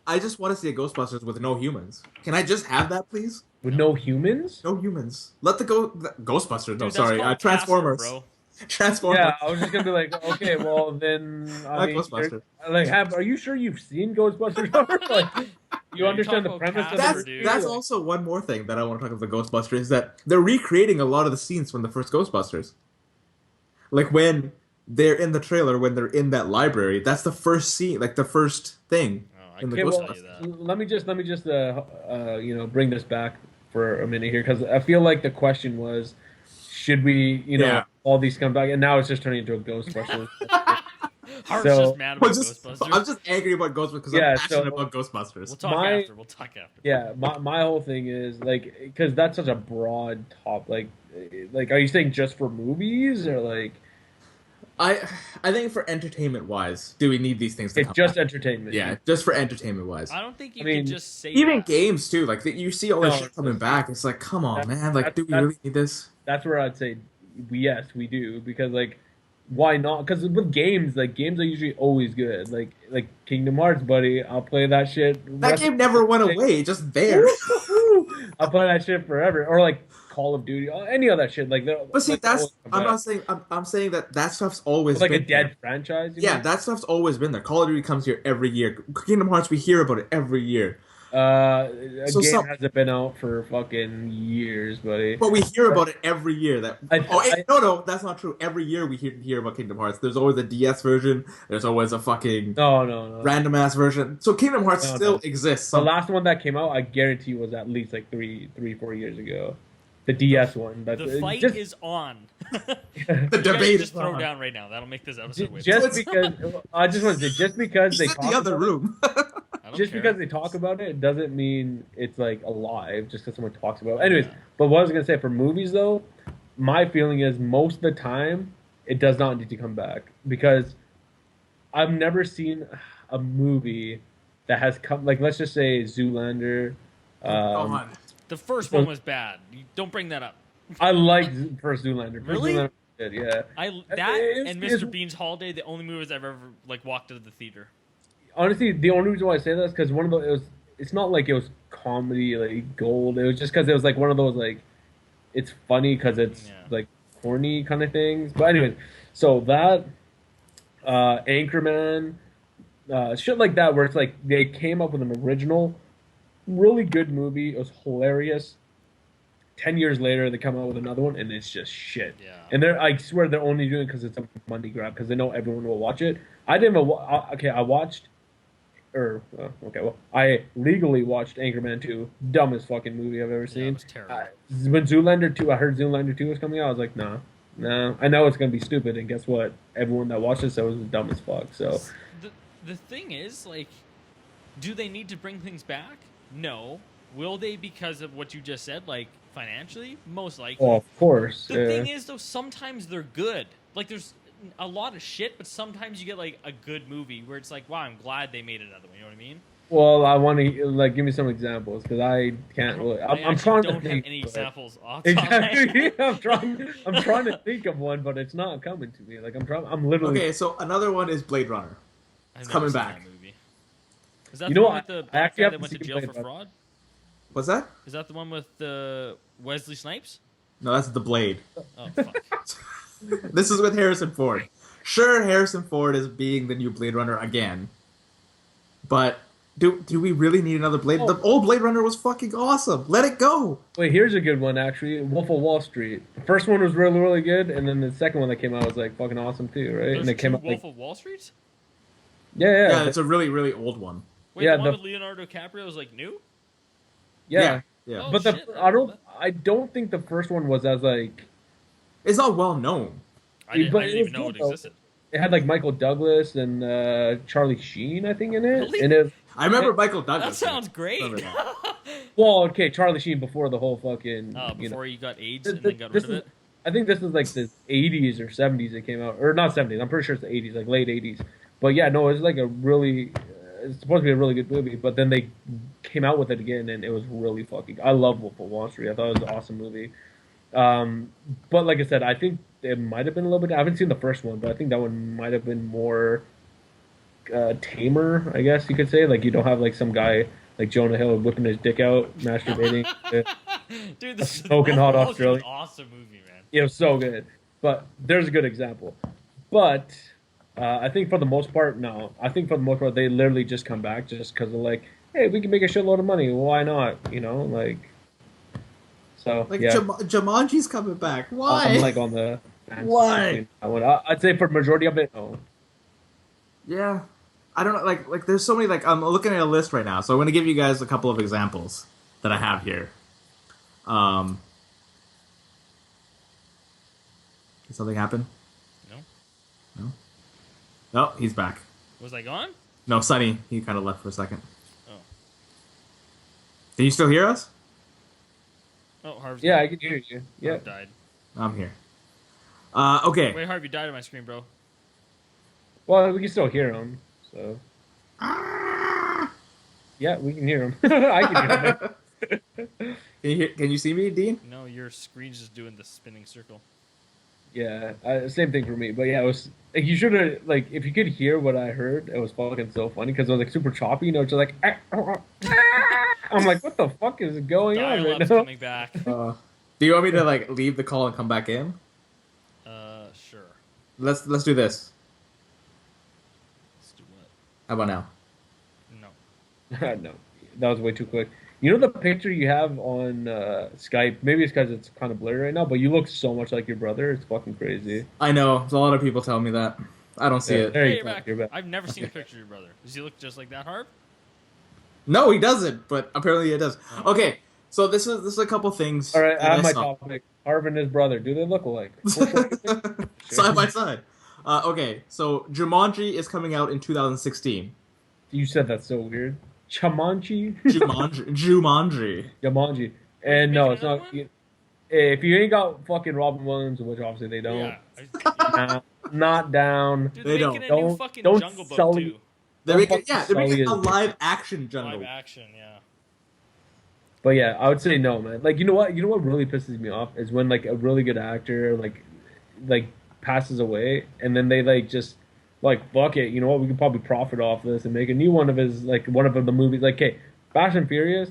I just want to see a Ghostbusters with no humans. Can I just have that, please? With no humans? No humans. Let the Ghostbusters. No, Dude, that's sorry, called Transformers. Casper, bro. Transformers. Yeah, I was just gonna be like, okay, well then, I Like mean, Ghostbusters. like, are you sure you've seen Ghostbusters? Like, you Yeah, understand you're the talking premise about of That's the dude. that's also one more thing that I want to talk about the Ghostbusters is that they're recreating a lot of the scenes from the first Ghostbusters. Like when they're in the trailer, when they're in that library, that's the first scene, like the first thing Oh, I in the couldn't well, tell you Ghostbusters. that. let me just bring this back for a minute here because I feel like the question was, should we Yeah. all these come back, and now it's just turning into a Ghostbusters. Harv's So- just mad about Ghostbusters. I'm just angry about Ghostbusters because Yeah, I'm passionate so- about Ghostbusters. We'll talk My- after. We'll talk after. Yeah, my whole thing is like because that's such a broad top. Like, are you saying just for movies or like I think for entertainment wise, do we need these things to it's come just back? entertainment? Yeah, just for entertainment wise. I don't think you I mean, can just say Even that. games too, like you see all this No, shit coming back. It's like, come on, That- man! Like, that- do we that's- really need this? That's where I'd say yes, we do because like why not? Because with games, like games are usually always good. Like Kingdom Hearts, buddy, I'll play that shit. That game never went away, just there. I'll play that shit forever, or like Call of Duty, or any of that shit. Like, But see, like, that's always come I'm back. not saying I'm saying that stuff's always It's like a been dead there. franchise. You Yeah, know? that stuff's always been there. Call of Duty comes here every year. Kingdom Hearts, we hear about it every year. A So game some- hasn't been out for fucking years, buddy. But we hear about it every year. That I- no, that's not true. Every year we hear about Kingdom Hearts. There's always a DS version. There's always a fucking No. random ass version. So Kingdom Hearts No, still no. exists. The last one that came out, I guarantee, was at least like 4 years ago. The DS one. That's The fight just, is on. The You guys debate just is throw on. down right now. That'll make this episode way just better. because I just want to say, just because they He's in talk the other about it, room. I don't just care. because they talk about it doesn't mean it's like alive. Just because someone talks about it. Anyways, but what I was gonna say for movies though, my feeling is most of the time it does not need to come back because I've never seen a movie that has come like let's just say Zoolander. God. The first one was bad. You don't bring that up. I liked first Zoolander. First Really? Zoolander, good. Yeah, That It's- and it's- Mr. Bean's Holiday, the only movies I've ever like walked out of the theater. honestly, the only reason why I say that is because one of the it was. It's not like it was comedy like gold. It was just because it was like one of those like it's funny because it's Yeah. like corny kind of things. But anyways, so that Anchorman, shit like that, where it's like they came up with an original, really good movie. It was hilarious. 10 years later, they come out with another one, and it's just shit. Yeah. And I swear they're only doing it because it's a money grab because they know everyone will watch it. I didn't. Okay, I watched. Okay, well, I legally watched Anchorman 2. Dumbest fucking movie I've ever Yeah, seen. it was terrible. When Zoolander 2, I heard Zoolander 2 was coming out, I was like, nah. I know it's going to be stupid, and guess what? Everyone that watched it said it was dumb as fuck, so. The thing is, like, do they need to bring things back? No. Will they because of what you just said, like, financially? Most likely. Oh, of course. The thing is, though, sometimes they're good. Like, there's a lot of shit, but sometimes you get, like, a good movie where it's like, wow, I'm glad they made another one. You know what I mean? Well, I want to, like, give me some examples, because I can't really. I'm actually trying to don't have think. any but- examples off the top of my Exactly. head. I'm trying to think of one, but it's not coming to me. Like, I'm literally. Okay, so another one is Blade Runner. I've never coming seen back. that movie. Is that You the know one what? with the I black actually guy have that to went to see jail for Blade Runner. fraud? What's that? Is that the one with the Wesley Snipes? No, that's The Blade. Oh, fuck. This is with Harrison Ford. Sure, Harrison Ford is being the new Blade Runner again, but do we really need another Blade? The old Blade Runner was fucking awesome. Let it go. Wait, here's a good one actually. Wolf of Wall Street. The first one was really, really good, and then the second one that came out was like fucking awesome too, right? There's and it came two out Wolf like of Wall Streets? yeah. Yeah, it's a really, really old one. Wait, Yeah, the one the- with Leonardo DiCaprio is like new? yeah. Yeah. Oh, But shit, I don't think the first one was as like It's not well known. I didn't, but I it didn't was even know good, it though. existed. it had like Michael Douglas and Charlie Sheen, I think, in it. Really? And it I remember Michael That Douglas. sounds great. Remember that. well, okay, Charlie Sheen before the whole fucking you know. Before you got AIDS Th- and then got this rid of is- it? I think this is like the 80s or 70s it came out, or not 70s. I'm pretty sure it's the 80s, like late 80s. But yeah, no, it's like a really, it's supposed to be a really good movie. But then they came out with it again, and it was really fucking. I love Wolf of Wall Street. I thought it was an awesome movie. But like I said, I think it might have been a little bit. I haven't seen the first one, but I think that one might have been more tamer, I guess you could say. Like you don't have like some guy like Jonah Hill whipping his dick out, masturbating. Dude, this is Smoking hot Wall Street was Australian. awesome movie, man. It was so good. But there's a good example. But I think for the most part, no. I think for the most part, they literally just come back just because they're like, hey, we can make a shitload of money. Why not? You know, like. So Like yeah, Jumanji's coming back. Why? I'm like on the. Why? I'd say for the majority of it, no. Yeah, I don't know. Like there's so many. Like I'm looking at a list right now, so I'm going to give you guys a couple of examples that I have here. Did something happen? No? No, he's back. Was I gone? No, Sonny, he kind of left for a second. Oh. Can you still hear us? Oh, Harv's Yeah, gone. I can hear you. Yeah. Harv died. I'm here. Okay. Wait, Harv, you died on my screen, bro. Well, we can still hear him. So. Yeah, we can hear him. I can hear him. Can you see me, Dean? No, your screen's just doing the spinning circle. Yeah, same thing for me. But yeah, it was like you should have like if you could hear what I heard, it was fucking so funny because it was like super choppy. You know, it's just like I'm like, what the fuck is going on right Dial-up's now? coming back. Do you want me to like leave the call and come back in? Sure. Let's do this. Let's do what? How about now? No. No, that was way too quick. You know the picture you have on Skype? Maybe it's because it's kind of blurry right now, but you look so much like your brother. It's fucking crazy. I know. A lot of people tell me that. I don't see Yeah. it. There Hey, you you're go. back. You're back. I've never seen a picture of your brother. Does he look just like that, Harv? No, he doesn't. But apparently it does. Okay, so this is a couple things. All right, that I have my saw. topic. Harv and his brother. Do they look alike? Side by side. Okay, so Jumanji is coming out in 2016. You said that's so weird. Chamanchi? Jumanji. Yamanji. And no, it's Making not. another If you ain't got fucking Robin Williams, which obviously they don't, Yeah. not down. Dude, They they're don't. making a new Don't- fucking don't Jungle Book sully- too. They're making Sully a is- live action jungle. Live action, yeah. But yeah, I would say no, man. Like you know what really pisses me off is when like a really good actor like like passes away, and then they like just like fuck it, you know what? We could probably profit off this and make a new one of his like one of the movies. Like, okay, Fast and Furious.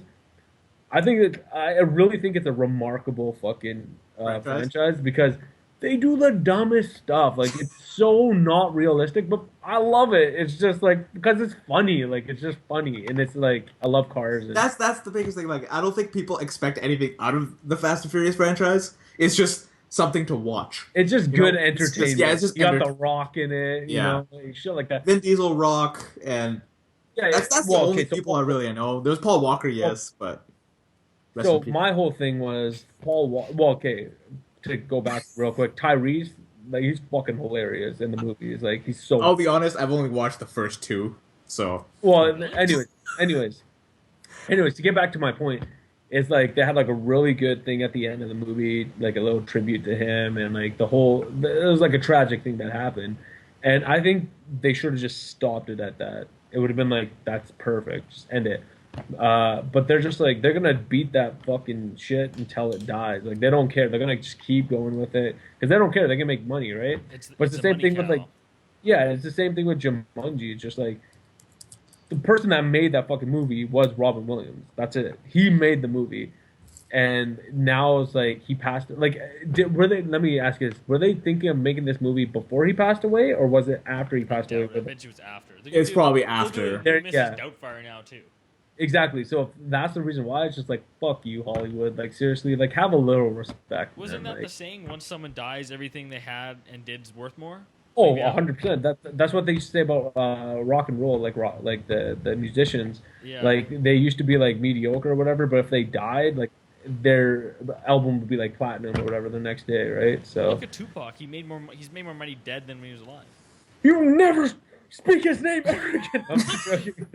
I really think it's a remarkable fucking Franchise. franchise because they do the dumbest stuff. Like it's so not realistic, but I love it. It's just like because it's funny. Like it's just funny, and it's like I love cars. And That's the biggest thing. Like, I don't think people expect anything out of the Fast and Furious franchise. It's just something to watch. it's just You know, good entertainment. yeah, it's just You got The Rock in it, you yeah. know, like, shit like that. Vin Diesel, Rock, and Yeah, that's the well, only okay, so people I really know. There's Paul Walker, Paul, yes, but rest in so peace. my whole thing was Well, okay, to go back real quick, Tyrese, like he's fucking hilarious in the movies. Like he's so I'll be honest, I've only watched the first two, so well. Really? Anyways, anyways, to get back to my point, it's like they had like a really good thing at the end of the movie, like a little tribute to him, and like it was like a tragic thing that happened, and I think they should have just stopped it at that. It would have been like that's perfect, just end it. But they're just like they're gonna beat that fucking shit until it dies. Like they don't care. They're gonna just keep going with it because they don't care. They can make money, right? But it's It's the a same money thing with like cow. yeah, it's the same thing with Jumanji. It's just like the person that made that fucking movie was Robin Williams. That's it. He made the movie, and now it's like he passed. Like, were they? Let me ask you this: were they thinking of making this movie before he passed away, or was it after he passed away? Doubt it. I bet you it's after. it's probably They'll after. do There- yeah. Mrs. Doubtfire now too. Exactly. So if that's the reason why, it's just like fuck you, Hollywood. Like seriously, like have a little respect. Wasn't man. that the Like, saying? Once someone dies, everything they had and did's worth more. oh, Maybe I'm- 100%. That's what they used to say about rock and roll, like the musicians. Yeah. Like they used to be like mediocre or whatever, but if they died, like their album would be like platinum or whatever the next day, right? So Look at Tupac. He's made more money dead than when he was alive. you never speak his name ever again. I'm just joking.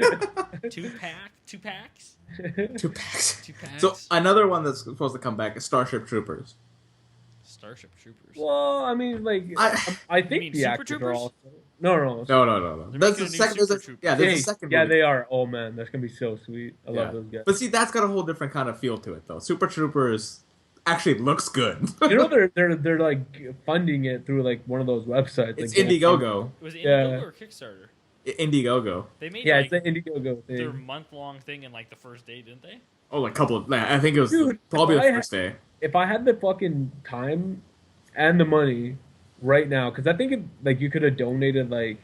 Two packs. Two packs. Two packs. So another one that's supposed to come back is Starship Troopers. Starship Troopers. Well, I mean, like I You think mean the Super actors are Troopers? also no. No. They're That's making the a new second. Super Troopers. Yeah, there's Hey, a second. yeah, movie. they are. Oh man, that's gonna be so sweet. I love those guys. But see, that's got a whole different kind of feel to it, though. Super Troopers actually looks good. You know they're like funding it through like one of those websites. It's like, Indiegogo. Was it Yeah. Indiegogo or Kickstarter? Indiegogo. They made Yeah, like it's the Indiegogo their thing. month-long thing in like the first day, didn't they? Oh, like a couple of. I think it was Dude, probably if the I first day. If I had the fucking time and the money right now, because I think like you could have donated like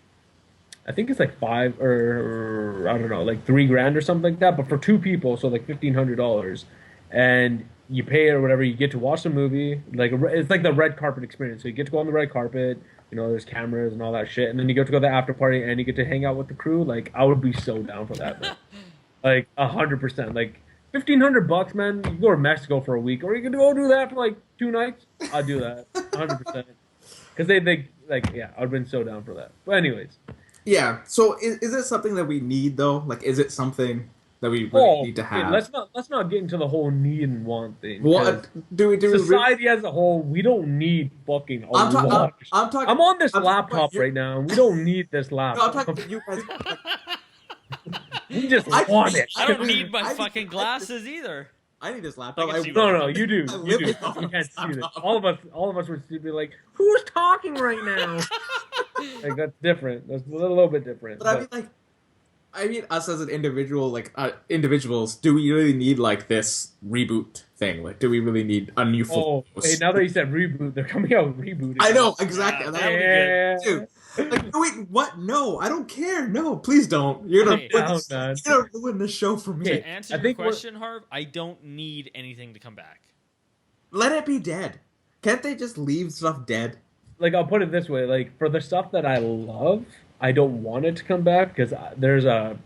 I think it's like five or I don't know, like $3,000 or something like that. But for two people, so like $1,500, and you pay it or whatever, you get to watch the movie. Like it's like the red carpet experience. So you get to go on the red carpet. You know, there's cameras and all that shit, and then you get to go to the after party and you get to hang out with the crew. Like I would be so down for that, man. Like 100%. Like $1,500, man. You can go to Mexico for a week, or you can go do that for like 2 nights. I'd do that 100%. Because they like yeah, I'd been so down for that. But anyways, Yeah. So is it something that we need though? Like, is it something that we really need to okay, have? let's not get into the whole need and want thing. What 'cause do we really? society as a whole, we don't need fucking a I'm, lot. I'm talking. I'm on this I'm talking laptop about you- right now, and we don't need this No, I'm laptop. talking about you guys. We just I- want it. I don't need my I- fucking glasses either. I need this laptop. I can see No, you do. I You live do. with all You can't this see this. laptop. All of us would be like, "Who's talking right now?" Like that's different. That's a little bit different. But I mean, us as an individual, like individuals, do we really need like this reboot thing? Like, do we really need a new full? Hey, now that you said reboot, they're coming out rebooted. I know exactly. Yeah, That that would be would Yeah. Dude, like, wait, what? No, I don't care. No, please don't. You're gonna, Hey, ruin down, this, man. you're gonna ruin this show for me. To Okay. answer I your think we're- question, Harv, I don't need anything to come back. Let it be dead. Can't they just leave stuff dead? Like I'll put it this way: like for the stuff that I love, I don't want it to come back because there's a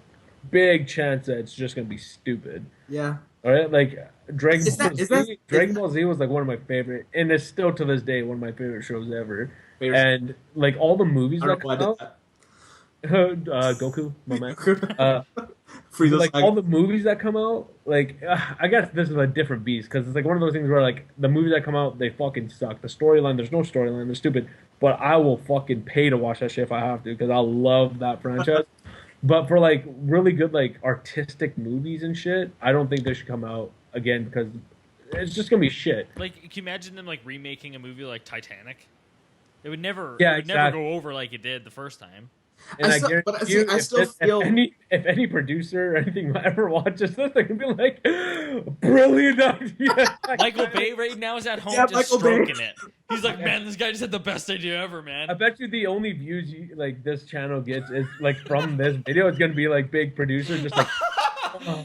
big chance that it's just gonna be stupid. Yeah. All right, like Dragon Is Ball that- Z. is that- Dragon Ball Z was like one of my favorite, and it's still to this day one of my favorite shows ever. Favorite- And like all the movies I that don't know why I come did out, that. Goku, my man. Frieza's Like all the movies that come out, like I guess this is a different beast because it's like one of those things where like the movies that come out they fucking suck. The storyline, there's no storyline, they're stupid. But I will fucking pay to watch that shit if I have to because I love that franchise. But for like really good like artistic movies and shit, I don't think they should come out again because it's just gonna be shit. Like, can you imagine them like remaking a movie like Titanic? It would never. Yeah, it would never exactly. go over like it did the first time. And I I still, guarantee but see, you, I if, still feel if any producer or anything ever watches this, they're gonna be like, "Brilliant idea." Michael Bay right now is at home Yeah, just Michael Bay. stroking it. He's like, man, this guy just had the best idea ever, man. I bet you the only views like this channel gets is like from this video. It's gonna be like big producers just like,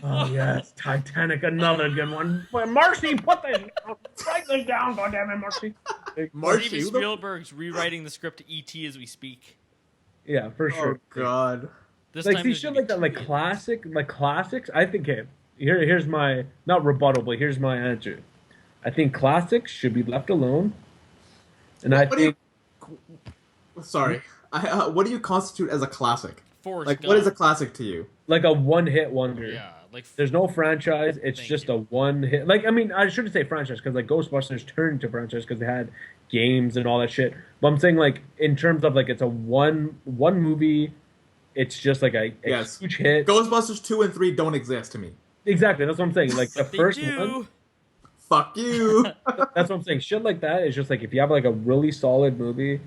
"Oh yes, Titanic, another good one." Marcy, write this down, goddammit, Marcy. Like, Marcy, Steven who the- Spielberg's rewriting the script to E.T. as we speak. yeah, for sure. Oh God. This Like time see there's shit gonna like that, be like classics. I think here's my not rebuttal, but here's my answer. I think classics should be left alone, and I What do you- think Sorry. What do you constitute as a classic? Forrest Like, Gump. what is a classic to you? like a one-hit wonder. Yeah, like There's no franchise. It's Thank just you. a one hit. Like, I mean, I shouldn't say franchise because like Ghostbusters turned to franchise because they had games and all that shit. But I'm saying like in terms of like it's a one movie. It's just like a Yes. huge hit. Ghostbusters 2 and 3 don't exist to me. Exactly. That's what I'm saying. Like the they first do. one. Fuck you. That's what I'm saying. Shit like that is just like if you have like a really solid movie,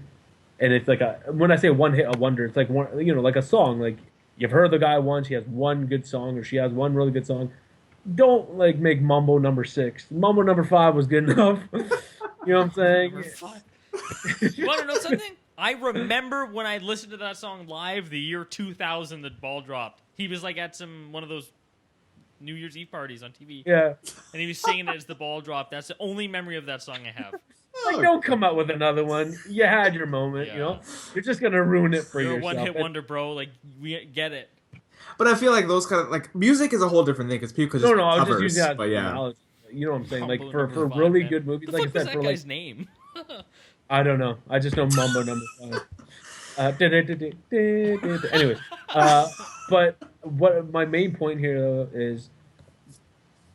and it's like when I say one hit a wonder, it's like one like a song. Like you've heard the guy once, he has one good song, or she has one really good song. Don't like make Mambo number 6. Mambo number 5 was good enough. You know what I'm saying? Number five. You want to know something? I remember when I listened to that song live the year 2000 that Ball dropped. He was like at one of those New Year's Eve parties on TV. Yeah. And he was singing it as the ball dropped. That's the only memory of that song I have. Like don't come out with another one. You had your moment, Yeah. you know? You're just gonna ruin it for You're a yourself. one-hit wonder, bro. Like, we get it. But I feel like those kind of like music is a whole different thing because people could just No, I was covers. just using that but yeah, analogy. You know what I'm saying? Like Humble for number five, really man. good movies, The like I fuck was said, that for guy's like name? I don't know. I just know Mambo number 5. Anyways, but what my main point here though is,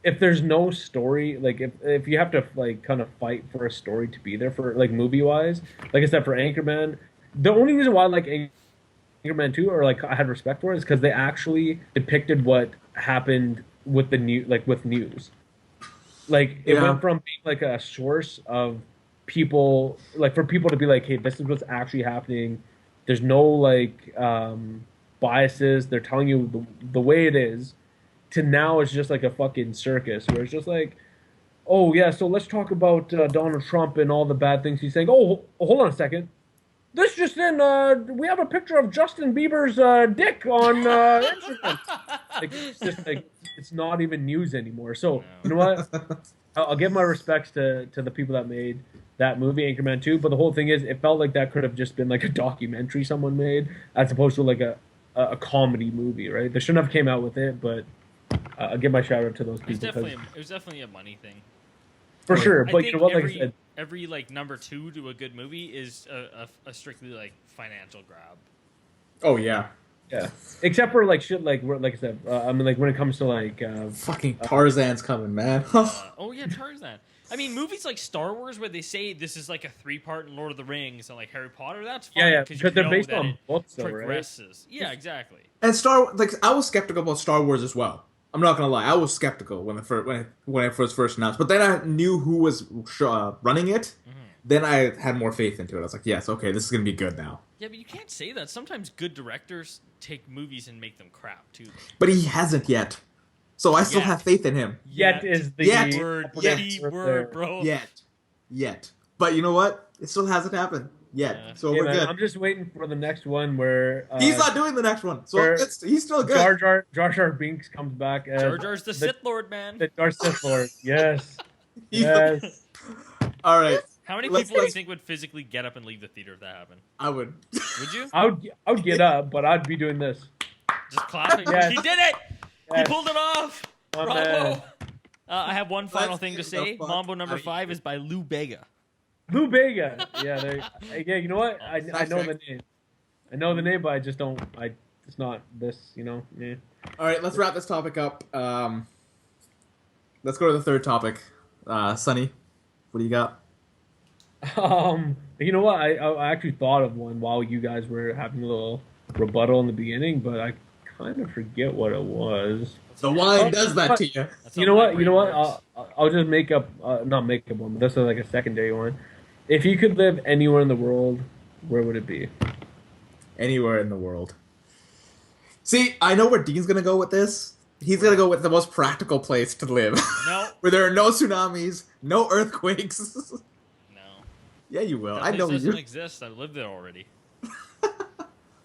if there's no story, like if you have to like kind of fight for a story to be there for like movie wise, like I said for Anchorman, the only reason why I like Anchorman 2 or like I had respect for it is because they actually depicted what happened with the with news. Like it Yeah. went from being like a source of people, like for people to be like, hey, this is what's actually happening. There's no like biases. They're telling you the way it is. To now it's just like a fucking circus where it's just like, oh yeah, so let's talk about Donald Trump and all the bad things he's saying. Oh, hold on a second. This just in, we have a picture of Justin Bieber's dick on Instagram. Like, it's just like it's not even news anymore. So you know what? I'll give my respects to the people that made that movie, Anchorman 2. But the whole thing is, it felt like that could have just been like a documentary someone made, as opposed to like a comedy movie, right? They shouldn't have came out with it, but I'll give my shout out to those It was people. definitely a money thing. For sure, I but think you know what? Like I said, every like number 2 to a good movie is a strictly like financial grab. oh yeah, yeah. Except for like shit, like I said, I mean, like when it comes to like, fucking Tarzan's coming, man. Oh yeah, Tarzan. I mean, movies like Star Wars where they say this is like a 3-part in Lord of the Rings and like Harry Potter, that's fine yeah, because because they're based that on it books, though, right? progresses. Yeah, exactly. And I was skeptical about Star Wars as well. I'm not gonna lie, I was skeptical when it was first announced. But then I knew who was running it. Mm-hmm. Then I had more faith into it. I was like, yes, okay, this is gonna be good now. Yeah, but you can't say that. Sometimes good directors take movies and make them crap too. But he hasn't yet, so I still Yet. have faith in him. Yet is the Yet. Word, Yet. key Right word, there. bro. Yet. But you know what? It still hasn't happened yet. Yeah. So Hey, we're man, good. I'm just waiting for the next one where He's not doing the next one, so where he's still good. Jar Jar Binks comes back as Jar Jar's the Sith Lord, man. the Darth Sith Lord. Yes, He's yes. All right, How many Let's- people do you let's- think would physically get up and leave the theater if that happened? I would. Would you? I would get up, but I'd be doing this. Just clapping. Yes. He did it! He Yes. pulled it off! My Bravo! man. I have one final Let's thing to get the say. fuck Mambo number outta 5 is by Lou Bega. Lou Bega. Yeah, you know what? I know the name. I know the name, but I just don't. It's not this. You know. Yeah. All right, let's wrap this topic up. Let's go to the third topic. Sonny, what do you got? You know what? I actually thought of one while you guys were having a little rebuttal in the beginning, but I kind of forget what it was. The wine does that to you. That's You how know my what? You brain know what? works. I'll just make up, not make up one, but this is like a secondary one. If you could live anywhere in the world, where would it be? Anywhere in the world. See, I know where Dean's gonna go with this. He's gonna Where? go with the most practical place to live, No, where there are no tsunamis, no earthquakes. no. Yeah, you will. That I place know doesn't you. exist. I lived there already.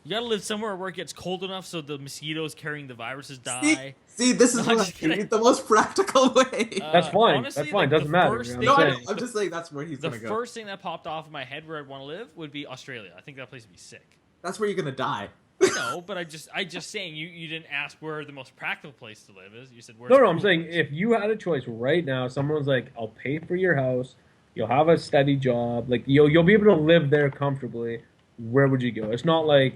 You gotta live somewhere where it gets cold enough so the mosquitoes carrying the viruses See, die. see, this No, is I'm what just I kidding. need, the most practical way. That's fine. Honestly, That's fine. like, Doesn't the matter. first I'm thing, No, I know. saying. I'm just saying that's where he's the gonna go. first thing that popped off in my head where I'd want to live would be Australia. I think that place would be sick. That's where you're gonna die. No, but I just saying you didn't ask where the most practical place to live is. You said where's No, the no, I'm cool saying place? if you had a choice right now, someone's like, "I'll pay for your house. You'll have a steady job. Like you'll be able to live there comfortably." Where would you go? It's not like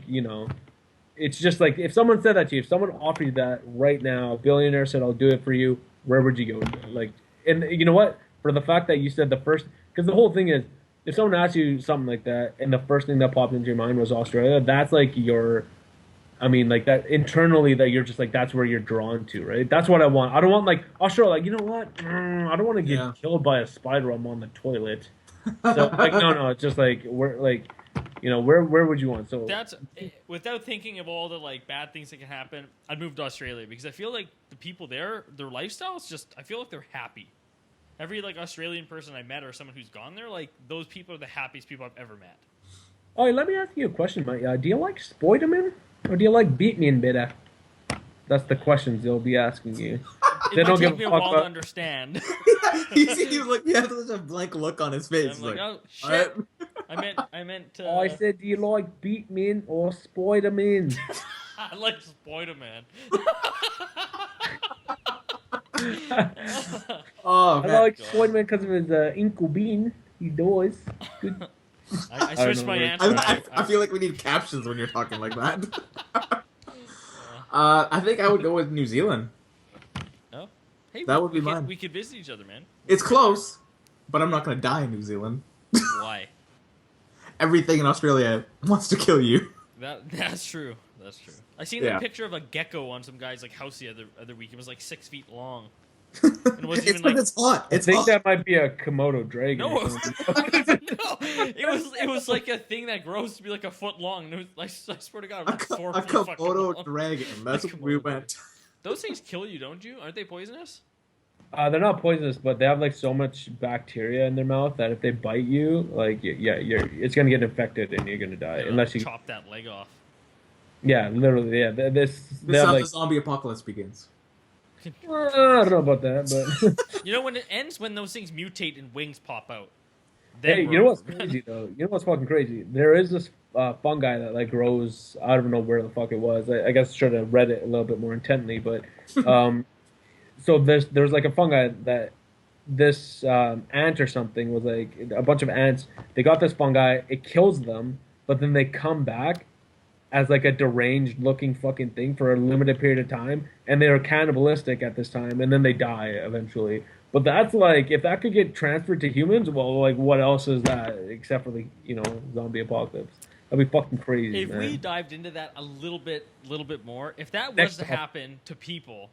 It's just like if someone said that to you, if someone offered you that right now, a billionaire said, "I'll do it for you." Where would you go? Like, and you know what? For the fact that you said the first, because the whole thing is, if someone asked you something like that, and the first thing that popped into your mind was Australia, that's like your I mean, like that internally, that you're just like that's where you're drawn to, right? That's what I want. I don't want like Australia. Like, you know what? I don't want to get Yeah. killed by a spider. I'm on the toilet. So like, no. It's just like where would you want? So That's without thinking of all the like bad things that can happen. I'd move to Australia because I feel like the people there, their lifestyle is just. I feel like they're happy. Every like Australian person I met or someone who's gone there, like those people are the happiest people I've ever met. oh, let me ask you a question, mate. Do you like Spider-Man or do you like Beatman better? That's the questions they'll be asking you. It They might don't give take me a a fuck while to about. understand. He's like, he has such a blank look on his face. I'm He's like, like, oh shit! "Alright." I meant. I said, do you like Beatman or Spider-Man? I like Spider Man. Oh I man. like God. Spider-Man because of his inkle bean. He does. Good. I don't switched know my where- answer. I feel like we need captions when you're talking like that. I think I would go with New Zealand. Oh, hey, That would be we could, mine. we could visit each other, man. It's close, but I'm not gonna die in New Zealand. Why? Everything in Australia wants to kill you. That's true. That's true. I seen Yeah. a picture of a gecko on some guy's like house the other week. It was like 6 feet long. It wasn't It's even like it's hot. I It's think hot. that might be a Komodo dragon. no, or something. no. It was like a thing that grows to be like a foot long. And it was like, I swear to God, it was like 4 A feet fucking Komodo long. dragon. That's A where we Komodo went. Those things kill you, don't you? Aren't they poisonous? They're not poisonous, but they have like so much bacteria in their mouth that if they bite you, like it's gonna get infected and you're gonna die Yeah, unless you. chop that leg off. Yeah, literally. Yeah, they This is have how like. the zombie apocalypse begins. I don't know about that, but You know when it ends when those things mutate and wings pop out. hey, Then you know what's crazy though? You know what's fucking crazy? There is this fungi that like grows. I don't know where the fuck it was. I guess I should have read it a little bit more intently, but so there's like a fungi that this ant or something was like a bunch of ants. They got this fungi. It kills them, but then they come back as like a deranged looking fucking thing for a limited period of time, and they are cannibalistic at this time, and then they die eventually. But that's like if that could get transferred to humans, well, like what else is that except for the zombie apocalypse? That'd be fucking crazy, if man. we dived into that a little bit more, if that was Next to time. happen to people,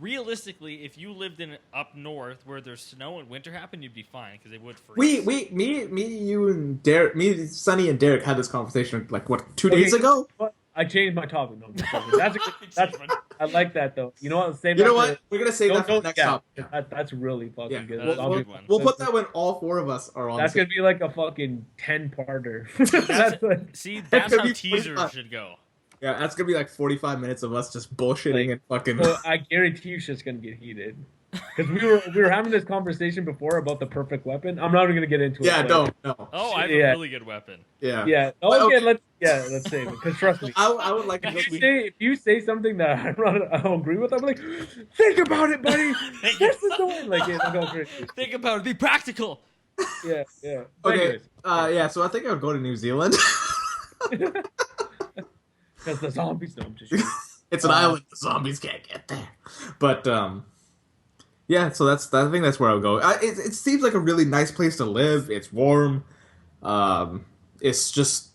realistically, if you lived in up north where there's snow and winter happened, you'd be fine because they would freeze. Me, you, and Derek, me, Sonny, and Derek had this conversation like what 2 days Okay, ago. but I changed my topic. No, I'm just joking. That's I like that though. You know what? Save You that know for- what? We're gonna save that for the next yeah, topic. that's really fucking Yeah, good. That is a Zombie good one. we'll apocalypse. put that when all four of us are on. That's the gonna be like a fucking 10-parter. That's, like, see, that's could how be teasers 45. should go. Yeah, that's gonna be like 45 minutes of us just bullshitting and fucking. so I guarantee you shit's gonna get heated. Because we were having this conversation before about the perfect weapon. I'm not even gonna get into it. Yeah, but- don't no. Oh, I have Yeah. a really good weapon. Yeah. Yeah. But, Okay. okay. Let's save it. Because trust me, I would like to. if you say something that I don't agree with, I'm like, think about it, buddy. This is the way. Like, yeah, go crazy. Think about it. Be practical. Yeah. But Okay. anyways, Yeah. So I think I would go to New Zealand. because the zombies. No, I'm just kidding. It's an island. The zombies can't get there. But yeah. So I think that's where I'll go. It seems like a really nice place to live. It's warm. It's just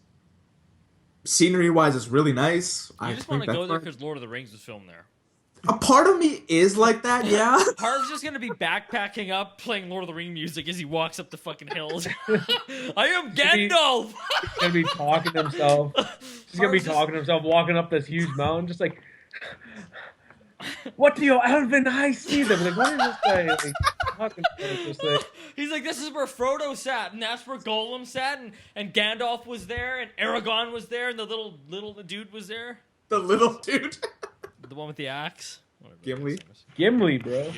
scenery wise, it's really nice. You just want to go there because Lord of the Rings was filmed there. A part of me is like that, yeah. Harv's just gonna be backpacking up, playing Lord of the Rings music as he walks up the fucking hills. I am Gandalf. He's gonna be talking to himself. He's gonna be talking to himself, walking up this huge mountain, just like, what do your elven eyes see? Them like, what is this guy like talking about? It's just like, He's like, this is where Frodo sat, and that's where Gollum sat, and Gandalf was there, and Aragorn was there, and the little dude was there. The little dude. The one with the axe. Gimli, bro.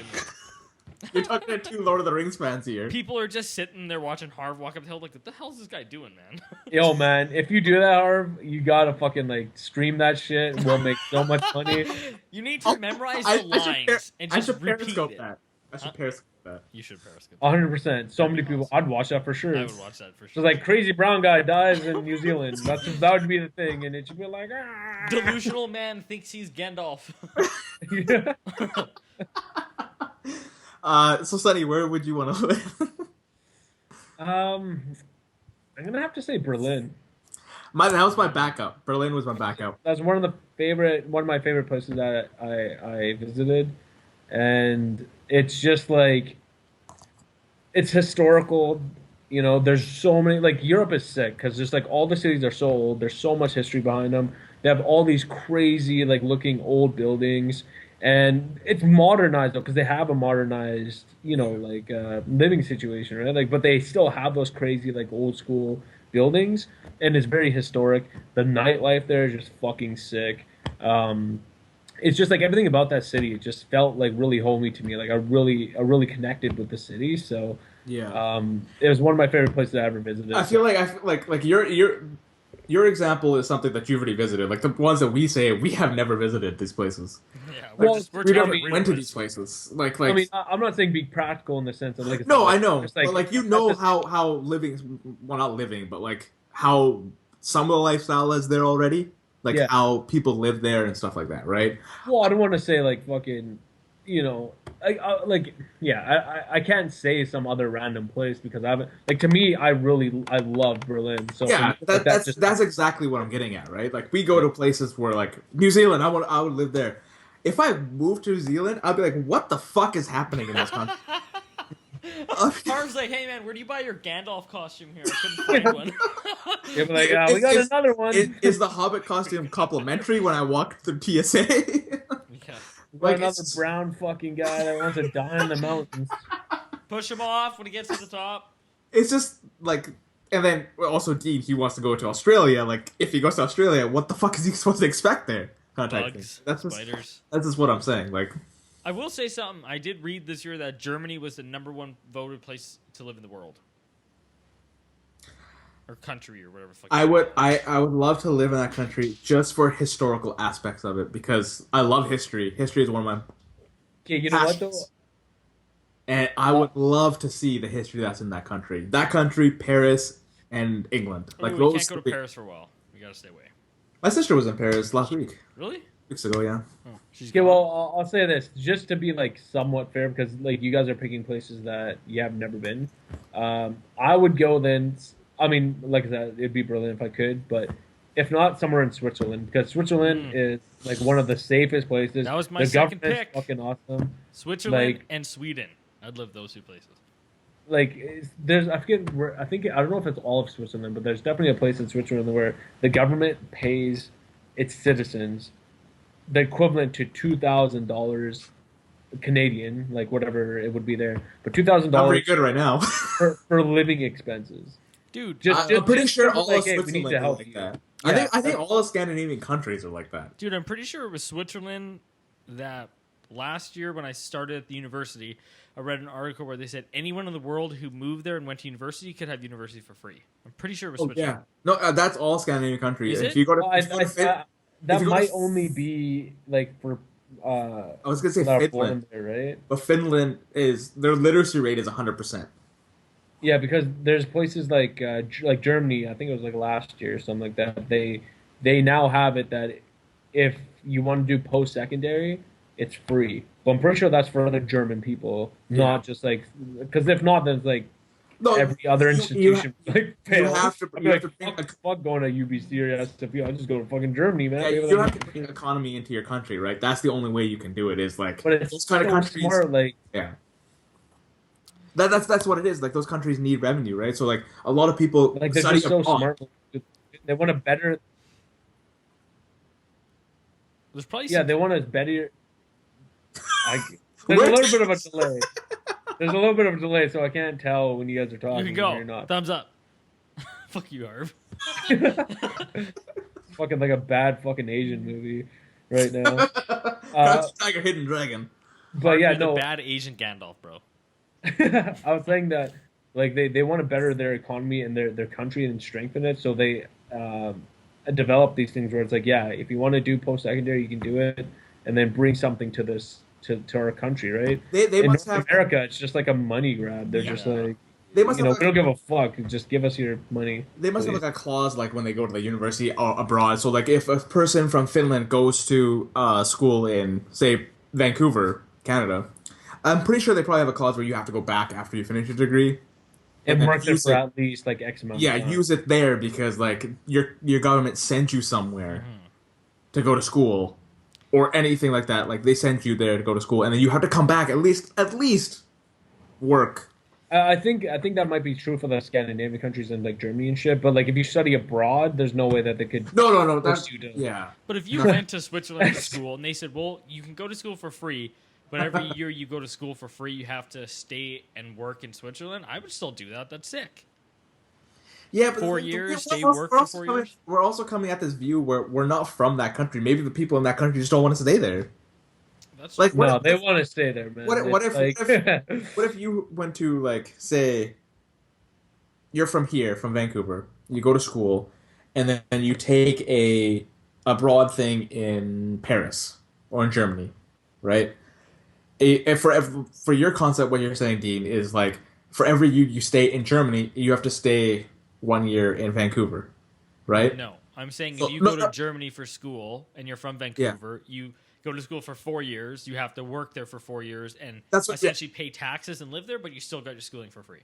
You're talking to two Lord of the Rings fans here. People are just sitting there watching Harv walk up the hill like, what the hell is this guy doing, man? Yo, man, if you do that, Harv, you gotta fucking like stream that shit. We'll make so much money. You need to memorize the lines and just repeat it. That. I should periscope that. You should periscope. 100%. So many people. I'd watch that for sure. I would watch that for So sure. like crazy brown guy dies in New Zealand. That would be the thing, and it should be like Delusional man thinks he's Gandalf. Yeah. So Sonny, where would you want to live? I'm gonna have to say Berlin. That was my backup. Berlin was my backup. That's one of my favorite places that I visited, and it's just like it's historical. You know, there's so many, like, Europe is sick because just like all the cities are so old. There's so much history behind them. They have all these crazy like looking old buildings, and it's modernized though because they have a modernized, you know, like living situation, right? Like, but they still have those crazy like old school buildings, and it's very historic. The nightlife there is just fucking sick. It's just like everything about that city. It just felt like really homey to me. Like I really connected with the city. So Yeah. it was one of my favorite places I ever visited. I feel like your example is something that you've already visited. Like the ones that we say we have never visited these places. Yeah, Well, we're We telling never you went to what these it's- places. Like I mean, I'm not saying be practical in the sense of like. no, I know, just but like you know how living, well, not living, but like how some of the lifestyle is there already. Like Yeah. how people live there and stuff like that, right? Well, I don't want to say like fucking, you know, I can't say some other random place because I haven't. Like to me, I love Berlin. So Yeah, for me, like, that's exactly what I'm getting at, right? Like we go to places where like New Zealand, I would live there. If I moved to New Zealand, I'd be like, what the fuck is happening in this country? Harv's like, hey man, where do you buy your Gandalf costume here? I couldn't find one. You're like, we got another one. Is the Hobbit costume complimentary when I walk through TSA? Yeah. Like another brown fucking guy that wants to die in the mountains. Push him off when he gets to the top. It's just like, and then also Dean, he wants to go to Australia. Like, if he goes to Australia, what the fuck is he supposed to expect there? Kind of type thing. Bugs, That's just, spiders. that's just what I'm saying. Like, I will say something. I did read this year that Germany was the #1 voted place to live in the world. Or country, or whatever the fuck. I would love to live in that country just for historical aspects of it because I love history. History is one of my Okay, you know what though? passions. And I would love to see the history that's in that country. That country, Paris, and England. Ooh, Like we those. can't go to three. Paris for a while. We gotta stay away. My sister was in Paris last week. Really? Weeks ago, yeah. Oh, she's Okay, gone. well, I'll say this just to be like somewhat fair because like you guys are picking places that you have never been. I would go then. I mean, like I said, it'd be Berlin if I could, but if not, somewhere in Switzerland because Switzerland is like one of the safest places. That was my the second government's pick. fucking awesome. Switzerland like- and Sweden. I'd live those two places. Like there's I forget where I don't know if it's all of Switzerland, but there's definitely a place in Switzerland where the government pays its citizens the equivalent to $2,000 Canadian, like whatever it would be there, but $2,000 Not very good right now. for living expenses. Dude, I'm pretty sure just all like, of hey, we need Switzerland to are help like you. that. Yeah. I think all the Scandinavian countries are like that. dude, I'm pretty sure it was Switzerland that last year when I started at the university, I read an article where they said anyone in the world who moved there and went to university could have university for free. I'm pretty sure it was Oh Switzerland. yeah, no, that's all Scandinavian countries. Is If it? you go to, Well, if you go to Fin- that if you go might to- only be like for I was gonna say that are Finland, born there, right? but Finland is their literacy rate is 100%. Yeah, because there's places like Germany. I think it was like last year or something like that. They now have it that if you want to do post secondary, it's free. But I'm pretty sure that's for other German people, not just like because if not, then it's like No, every other institution like you failed. have to I'd you be have like, to bring fuck going to UBC or SFU. I'll just go to fucking Germany, man. yeah, Maybe you have to like, bring economy into your country, right? That's the only way you can do it. Is like but it's those kind of so countries. smart. Like Yeah, that's what it is. Like those countries need revenue, right? So like a lot of people they're study just so abroad. smart. They want to better. There's probably Yeah, some. they want to better. I there's a Where little bit of a delay. There's a little bit of a delay, so I can't tell when you guys are You can talking when go. you're not. Thumbs up. Fuck you, Harv. Fucking like a bad fucking Asian movie right now. Crouching Tiger, Hidden Dragon. But Harv, yeah, you're the no. bad Asian Gandalf, bro. I was saying that like they want to better their economy and their country and strengthen it, so they develop these things where it's like, yeah, if you want to do post secondary, you can do it, and then bring something to this to our country, right? They In must North have America, it's just like a money grab. They're just Yeah. like, they must have we like don't give a fuck. Just give us your money, they must have please. like a clause like when they go to the university or abroad. So like if a person from Finland goes to school in say Vancouver, Canada, I'm pretty sure they probably have a clause where you have to go back after you finish your degree and And then work there use for it. at least like X amount of Yeah, time. use it there because like your government sent you somewhere to go to school or anything like that. Like they sent you there to go to school, and then you have to come back at least work. I think that might be true for the Scandinavian countries and like Germany and shit. But like if you study abroad, there's no way that they could No, force that's you to. yeah. But if you went to Switzerland to school and they said, well, you can go to school for free, but every year you go to school for free, you have to stay and work in Switzerland, I would still do that. That's sick. Yeah, but 4 years, stay we're work we're for also 4 coming, years. we're also coming at this view where we're not from that country. Maybe the people in that country just don't want to stay there. That's Like, true. No, they want to stay there, man. what It's if like what if you went to like say you're from here, from Vancouver, you go to school, and then you take a abroad thing in Paris or in Germany, right? For your concept, what you're saying, Dean, is like for every you stay in Germany, you have to stay 1 year in Vancouver, right? No, I'm saying So- if you no, go to no. Germany for school and you're from Yeah. Vancouver, you go to school for 4 years, you have to work there for 4 years and That's what- yeah. essentially pay taxes and live there, but you still got your schooling for free.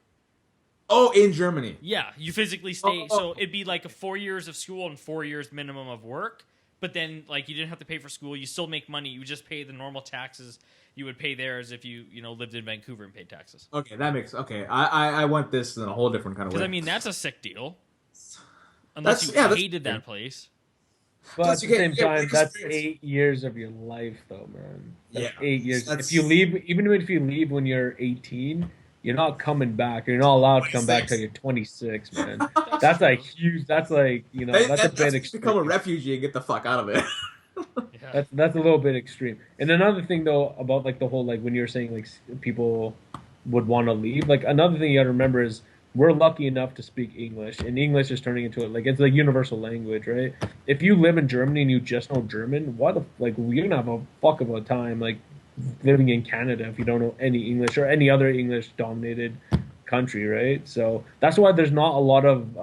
Oh, in Germany. Yeah, you physically stay. Oh. So it'd be like a 4 years of school and 4 years minimum of work. But then, like, you didn't have to pay for school. You still make money. You just pay the normal taxes you would pay there as if you lived in Vancouver and paid taxes. Okay, that makes okay. I want this in a whole different kind of way. Because I mean, that's a sick deal. Unless That's- you yeah, that's- hated that place. But Plus at you the get- same you get time, that's experience. 8 years of your life, though, man. That's Yeah. 8 years. That's- If you leave, even if you leave when you're 18, you're not coming back. You're not allowed to come back 26. till you're 26, man. That's a huge. That's like that's a bit That's extreme. become a refugee and get the fuck out of it. Yeah. That's a little bit extreme. And another thing though about like the whole like when you're saying like people would want to leave, like another thing you got to remember is we're lucky enough to speak English, and English is turning into like it's like universal language, right? If you live in Germany and you just know German, you're gonna have a fuck of a time like living in Canada if you don't know any English or any other English dominated country, right? So that's why there's not a lot of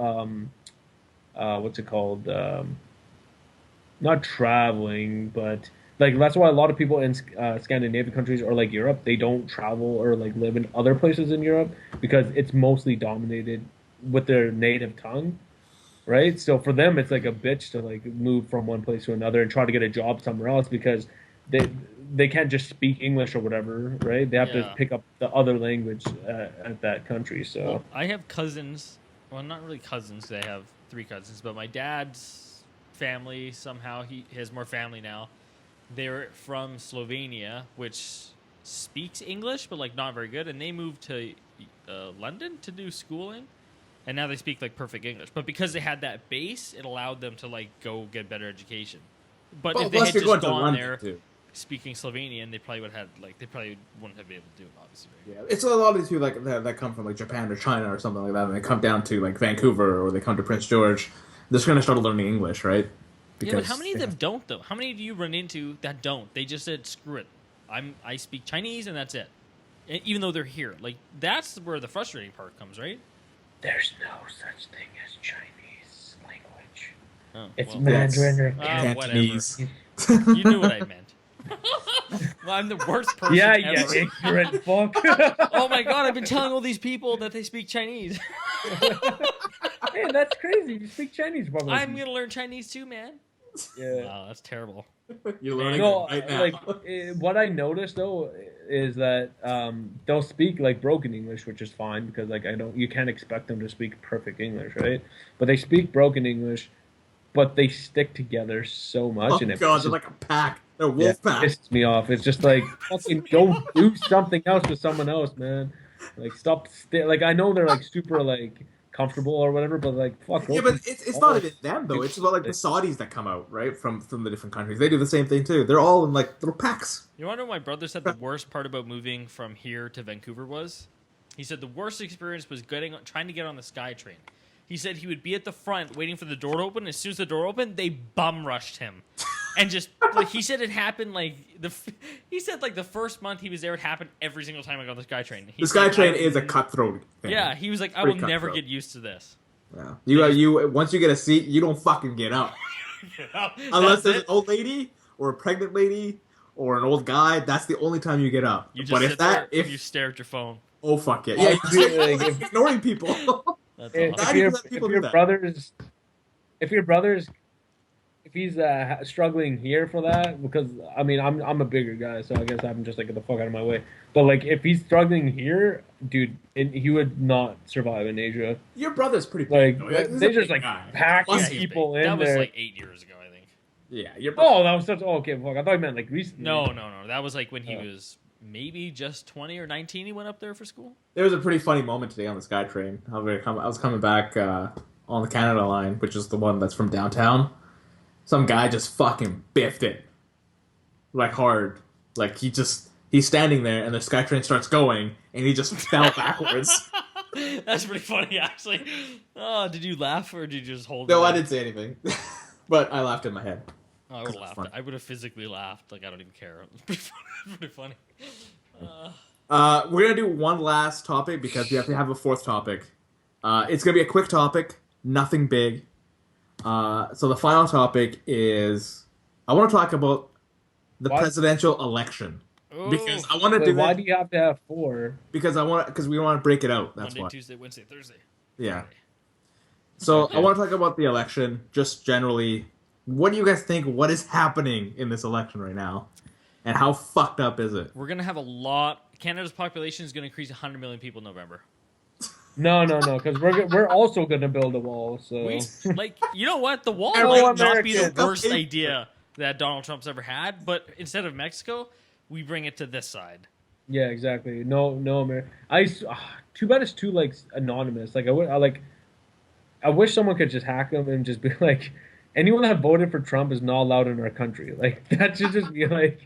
what's it called? Not traveling, but like that's why a lot of people in Scandinavian countries or like Europe, they don't travel or like live in other places in Europe because it's mostly dominated with their native tongue, right? So for them, it's like a bitch to like move from one place to another and try to get a job somewhere else because they can't just speak English or whatever, right? They have Yeah. to pick up the other language at that country. So Well, I have cousins. Well, not really cousins. I have 3 cousins, but my dad's family somehow he has more family now. They're from Slovenia, which speaks English, but like not very good, and they moved to London to do schooling, and now they speak like perfect English. But because they had that base, it allowed them to like go get better education. But if they plus had you're going just to gone London there too. speaking Slovenian, they probably would have had like they probably wouldn't have been able to do it. Obviously, right? Yeah, it's a lot of these people like that come from like Japan or China or something like that, and they come down to like Vancouver or they come to Prince George. They're just gonna start learning English, right? Yeah, but how many of them don't though? How many do you run into that don't? They just said screw it. I speak Chinese and that's it. Even though they're here, like that's where the frustrating part comes, right? there's no such thing as Chinese language. Oh, It's well, Mandarin or whatever. Cantonese. You knew what I meant. Well, I'm the worst person Yeah, ever. yeah, ignorant fuck. Oh my god, I've been telling all these people that they speak Chinese. Hey, that's crazy. You speak Chinese, probably. I'm gonna learn Chinese too, man. Yeah. Wow, that's terrible. You're learning No, it right now. like what I noticed though is that they'll speak like broken English, which is fine because like you can't expect them to speak perfect English, right? But they speak broken English, but they stick together so much, Oh and it god, they're like a pack. They're a yeah, wolf it pack. pisses me off. It's just like fucking go do something else with someone else, man. Like stop. Like I know they're like super like comfortable or whatever, but like fuck. Yeah, but it's not even them though. It's about like the Saudis that come out right from the different countries. They do the same thing too. They're all in like little packs. You want to know what my brother said the worst part about moving from here to Vancouver was? He said the worst experience was trying to get on the SkyTrain. He said he would be at the front waiting for the door to open. As soon as the door opened, they bum rushed him. And just like he said, it happened like he said like the first month he was there, it happened every single time I got on the SkyTrain. The SkyTrain is a cutthroat thing. Yeah, he was like, I will never get used to this. Yeah, you once you get a seat, you don't fucking get up unless there's an old lady or a pregnant lady or an old guy. That's the only time you get up. You just but sit there and you stare at your phone. Oh fuck it! Yeah, you're ignoring people. That's if, awesome. if your brother's if he's struggling here for that, because I mean I'm a bigger guy, so I guess I'm just like get the fuck out of my way. But like if he's struggling here, dude, he would not survive in Asia. Your brother's pretty big. Like they just like packing people in there. That was like 8 years ago, I think. Yeah, that was such. Okay, fuck. I thought you meant like recently. No. That was like when he was maybe just 20 or 19. He went up there for school. There was a pretty funny moment today on the SkyTrain. I was coming back on the Canada line, which is the one that's from downtown. Some guy just fucking biffed it. Like hard. Like he's standing there and the SkyTrain starts going and he just fell backwards. That's pretty funny, actually. Oh, did you laugh or did you just hold it? No, I didn't say anything. But I laughed in my head. Oh, I would have laughed. I would have physically laughed. Like, I don't even care. It's pretty funny. We're going to do one last topic because we have to have a fourth topic. It's going to be a quick topic. Nothing big. So the final topic is I want to talk about the presidential election. Ooh. Because I want to do why do you have to have 4? Because we want to break it out. That's Monday, why. Tuesday, Wednesday, Thursday. Yeah. So I want to talk about the election, just generally. What do you guys think? What is happening in this election right now? And how fucked up is it? We're going to have a lot. Canada's population is going to increase 100 million people in November. No, because we're also going to build a wall. So you know what? The wall Hello, might not be the Americans. worst idea that Donald Trump's ever had, but instead of Mexico, we bring it to this side. Yeah, exactly. No, America. Too bad it's too like anonymous. Like I wish someone could just hack them and just be like, anyone that voted for Trump is not allowed in our country. Like that should just be like.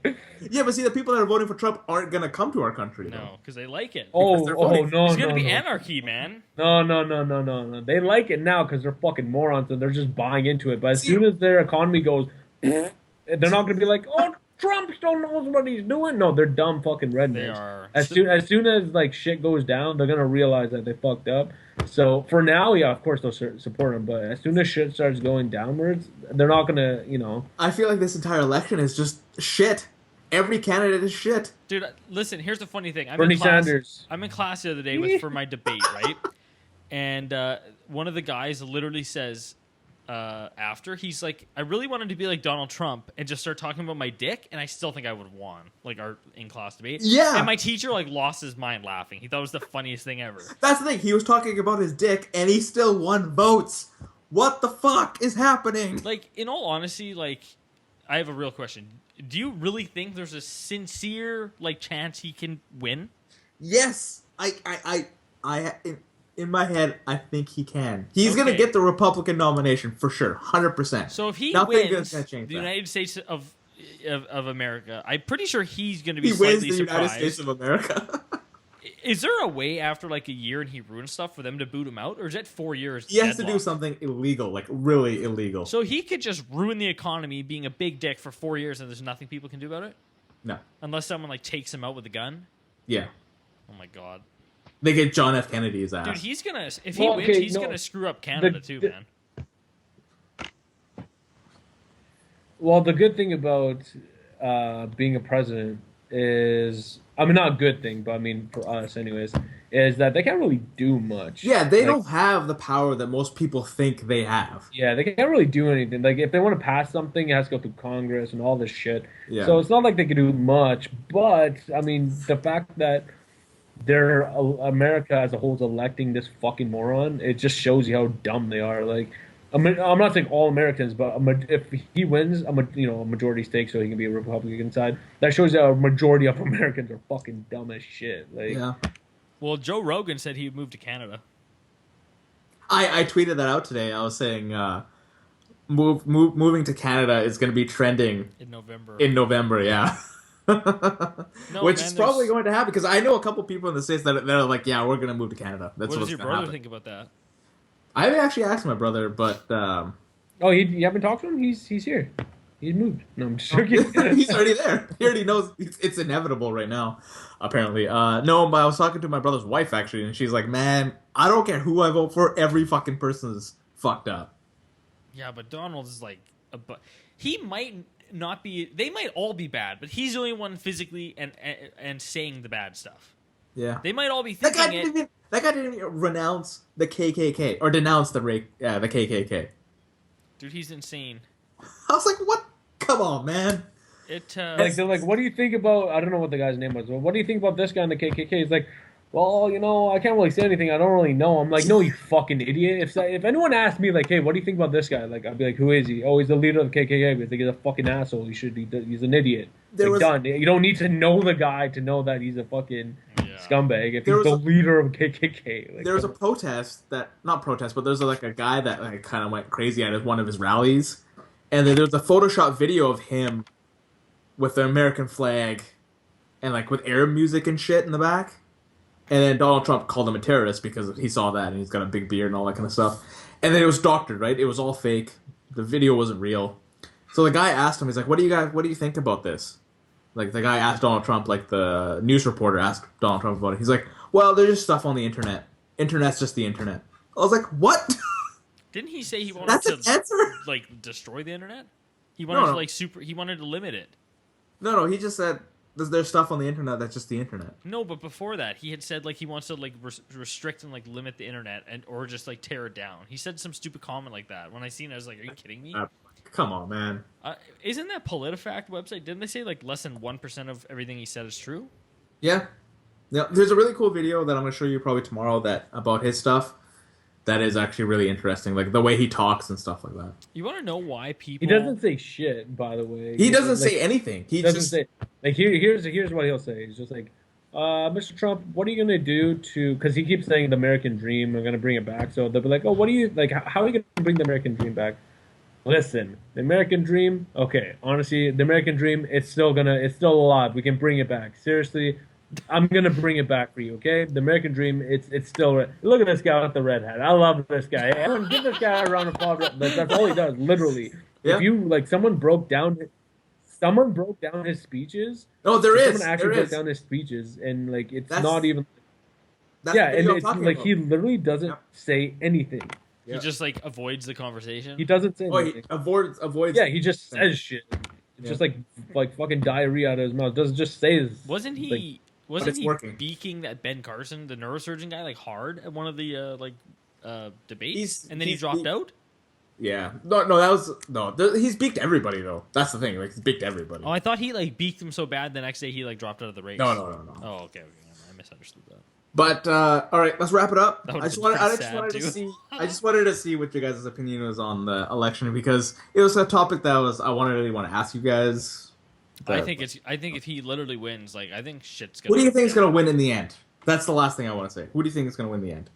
Yeah, but see, the people that are voting for Trump aren't gonna come to our country. No, because they like it. No, There's gonna be anarchy, man. No. They like it now because they're fucking morons and they're just buying into it. But as soon as their economy goes, they're not gonna be like, oh, Trump still knows what he's doing. No, they're dumb fucking rednecks. They are. As soon as like shit goes down, they're gonna realize that they fucked up. So for now, yeah, of course they'll support him. But as soon as shit starts going downwards, they're not gonna, I feel like this entire election is just shit. Every candidate is shit. Dude, listen, here's the funny thing. Bernie Sanders. I'm in class the other day for my debate, right? And one of the guys literally says, after, he's like, I really wanted to be like Donald Trump and just start talking about my dick, and I still think I would have won, like our in-class debate. Yeah. And my teacher, like, lost his mind laughing. He thought it was the funniest thing ever. That's the thing. He was talking about his dick, and he still won votes. What the fuck is happening? Like, in all honesty, like, I have a real question. Do you really think there's a sincere, like, chance he can win? Yes. In my head, I think he can. He's going to get the Republican nomination for sure, 100%. So if he Nothing wins gonna change the that. United States of America, I'm pretty sure he's going to be He slightly wins the surprised. United States of America. Is there a way after like a year and he ruins stuff for them to boot him out, or is that 4 years? He has to do deadlocked? something illegal, like really illegal. So he could just ruin the economy, being a big dick for 4 years, and there's nothing people can do about it, No. unless someone like takes him out with a gun. Yeah. Oh my god, They get John F. Kennedy's ass. dude, he's gonna if he wins, he's gonna screw up Canada too, man. Well, the good thing about being a president is, I mean, not a good thing, but I mean for us anyways, is that they can't really do much. Yeah, they Like, don't have the power that most people think they have. yeah, they can't really do anything. Like, if they want to pass something, it has to go through Congress and all this shit. Yeah. So it's not like they can do much. But I mean, the fact that they're America as a whole is electing this fucking moron, it just shows you how dumb they are. Like, I mean, I'm not saying all Americans, but if he wins, a majority stake, so he can be a Republican side. That shows that a majority of Americans are fucking dumb as shit. Like, Yeah. Well, Joe Rogan said he would move to Canada. I tweeted that out today. I was saying moving to Canada is going to be trending In November. in November, yeah. No, Which man, is probably there's- going to happen because I know a couple people in the States that are like, yeah, we're going to move to Canada. That's What does what's your going to brother happen. think about that? I haven't actually asked my brother, but oh, you haven't talked to him? He's here. He's moved. No, I'm just joking. he's already there. He already knows it's inevitable right now, apparently. No, but I was talking to my brother's wife, actually, and she's like, man, I don't care who I vote for. Every fucking person is fucked up. Yeah, but Donald is like, he might not be. They might all be bad, but he's the only one physically and saying the bad stuff. Yeah. They might all be That guy thinking it. didn't even renounce the KKK or denounce the KKK. Dude, he's insane. I was like, what? Come on, man. It Like, they're like, what do you think about? I don't know what the guy's name was. But what do you think about this guy in the KKK? He's like, well, I can't really say anything. I don't really know. I'm like, no, you fucking idiot. If anyone asked me, like, hey, what do you think about this guy? Like, I'd be like, who is he? Oh, he's the leader of the KKK. But I think he's a fucking asshole. He's an idiot. Done. You don't need to know the guy to know that he's a fucking scumbag. If he's the leader of KKK. Like, there was a protest not protest, but there's like a guy that like kind of went crazy at one of his rallies, and then there was a Photoshop video of him with the American flag and like with Arab music and shit in the back. And then Donald Trump called him a terrorist because he saw that and he's got a big beard and all that kind of stuff. And then it was doctored, right? It was all fake. The video wasn't real. So the guy asked him, he's like, what do you think about this? Like, the guy asked Donald Trump, like the news reporter asked Donald Trump about it. He's like, well, there's just stuff on the internet. Internet's just the internet. I was like, what? Didn't he say he wanted That's an answer? like destroy the internet? He wanted No. he wanted to limit it. No, he just said there's stuff on the internet that's just the internet. No, but before that, he had said like he wants to like restrict and like limit the internet or just like tear it down. He said some stupid comment like that. When I seen it, I was like, "Are you kidding me?" Come on, man. Isn't that PolitiFact website? Didn't they say like less than 1% of everything he said is true? Yeah. There's a really cool video that I'm going to show you probably tomorrow about his stuff. That is actually really interesting, like the way he talks and stuff like that. You want to know why people? He doesn't say shit, by the way. He doesn't say anything. He doesn't just say like here's what he'll say. He's just like, Mr. Trump, what are you gonna do to? Because he keeps saying the American dream. We're gonna bring it back. So they'll be like, oh, what do you like? How are you gonna bring the American dream back? Listen, the American dream. Okay, honestly, the American dream. It's still alive. We can bring it back. Seriously. I'm gonna bring it back for you, okay? The American dream, it's still. Look at this guy with the red hat. I love this guy. Everyone, give this guy a round of applause. That's all he does, literally. Yeah. If you like, someone broke down his speeches. No, there is. Someone actually There broke is. down his speeches, and like it's That's- not even. That's Yeah, the and video I'm it's talking like about. he literally doesn't Yeah. say anything. Yeah. He just like avoids the conversation. He doesn't say Oh, anything. he avoids. Yeah, he just says shit. It's just like fucking diarrhea out of his mouth. Doesn't just say his. Wasn't he? Like, wasn't it's he working. beaking that Ben Carson, the neurosurgeon guy, like hard at one of the debates, He's- and then he he's dropped beat- out? Yeah. No. He's beaked everybody though. That's the thing. Like he's beaked everybody. Oh, I thought he like beaked him so bad the next day he like dropped out of the race. No. Oh, okay. I misunderstood that. But all right, let's wrap it up. That I would've just been wanted pretty to sad, see. I just wanted to see what your guys' opinion was on the election because it was a topic that I really want to ask you guys. I think if he literally wins, like I think shit's gonna. Who do you think is going to win in the end? That's the last thing I want to say. Who do you think is going to win in the end?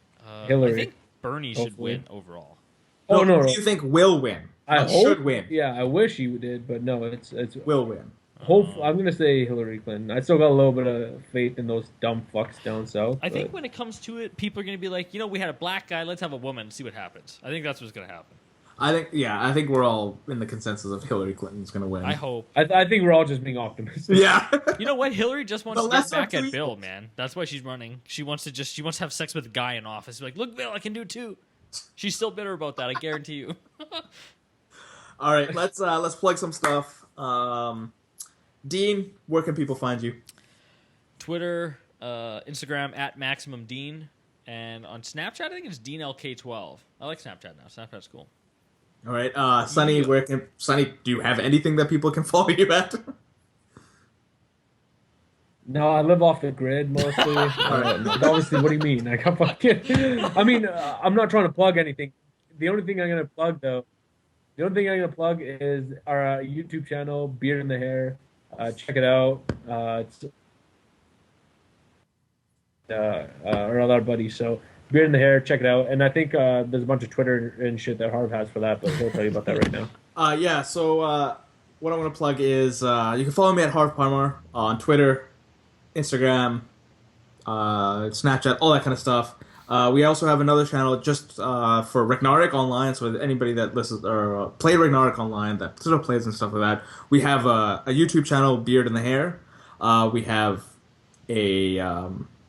Hillary. I think Bernie should Hopefully. win overall. Oh no! Who do you think will win? I Not hope, should win. Yeah, I wish he did, but no, it's Will win. I'm gonna say Hillary Clinton. I still got a little bit of faith in those dumb fucks down south. I think but- when it comes to it, people are gonna be like, we had a black guy, let's have a woman, see what happens. I think that's what's gonna happen. I think we're all in the consensus of Hillary Clinton's going to win. I hope. I think we're all just being optimistic. Yeah. You know what? Hillary just wants The to get lesser back of at two Bill, evils. man. That's why she's running. She wants to have sex with a guy in office. Be like, look, Bill, I can do it too. She's still bitter about that. I guarantee you. All right, let's plug some stuff. Dean, where can people find you? Twitter, Instagram at Maximum Dean, and on Snapchat I think it's DeanLK12. I like Snapchat now. Snapchat's cool. All right, Sonny, Yeah. Sonny, do you have anything that people can follow you at? No, I live off the grid mostly. Obviously, what do you mean? Like, I mean, I'm not trying to plug anything. The only thing I'm gonna plug though, the only thing I'm gonna plug is our YouTube channel, Beard in the Hair. Check it out. It's our other buddy. So Beard in the Hair, check it out. And I think there's a bunch of Twitter and shit that Harv has for that, but he'll tell you about that right now. Yeah, so what I want to plug is you can follow me at Harv Parmar on Twitter, Instagram, Snapchat, all that kind of stuff. We also have another channel just for Ragnarok Online, so anybody that listens or play Ragnarok Online that sort of plays and stuff like that. We have a YouTube channel, Beard in the Hair. We have a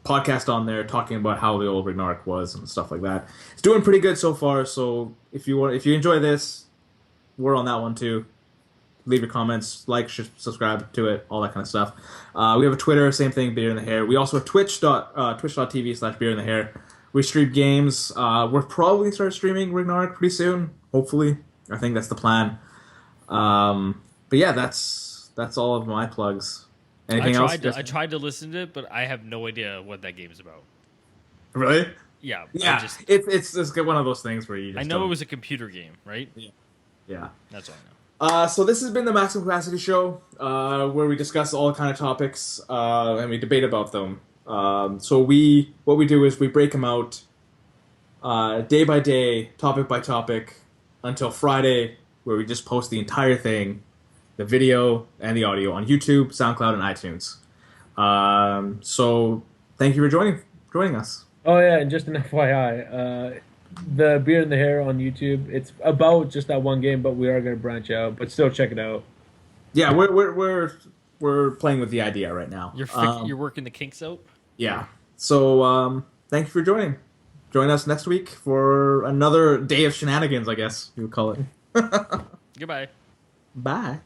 podcast on there talking about how the old Ragnarok was and stuff like that. It's doing pretty good so far. So if you enjoy this, we're on that one too. Leave your comments, like, subscribe to it, all that kind of stuff. We have a Twitter, same thing, Beard in the Hair. We also have twitch.tv/Beard in the Hair. We stream games. We're probably going to start streaming Ragnarok pretty soon, hopefully. I think that's the plan. But yeah, that's all of my plugs. Anything else? I tried to listen to it, but I have no idea what that game is about. Really? Yeah. Yeah, it's one of those things where you just I know it was a computer game, right? Yeah. That's all I know. So this has been the Maximum Capacity Show, where we discuss all kind of topics and we debate about them. So what we do is we break them out day by day, topic by topic, until Friday, where we just post the entire thing, the video and the audio on YouTube, SoundCloud, and iTunes. So thank you for joining us. Oh yeah, and just an FYI, the Beard in the Hair on YouTube. It's about just that one game, but we are going to branch out. But still, check it out. Yeah, we're playing with the idea right now. You're working the kinks out. Yeah. So thank you for joining. Join us next week for another day of shenanigans, I guess you would call it. Goodbye. Bye.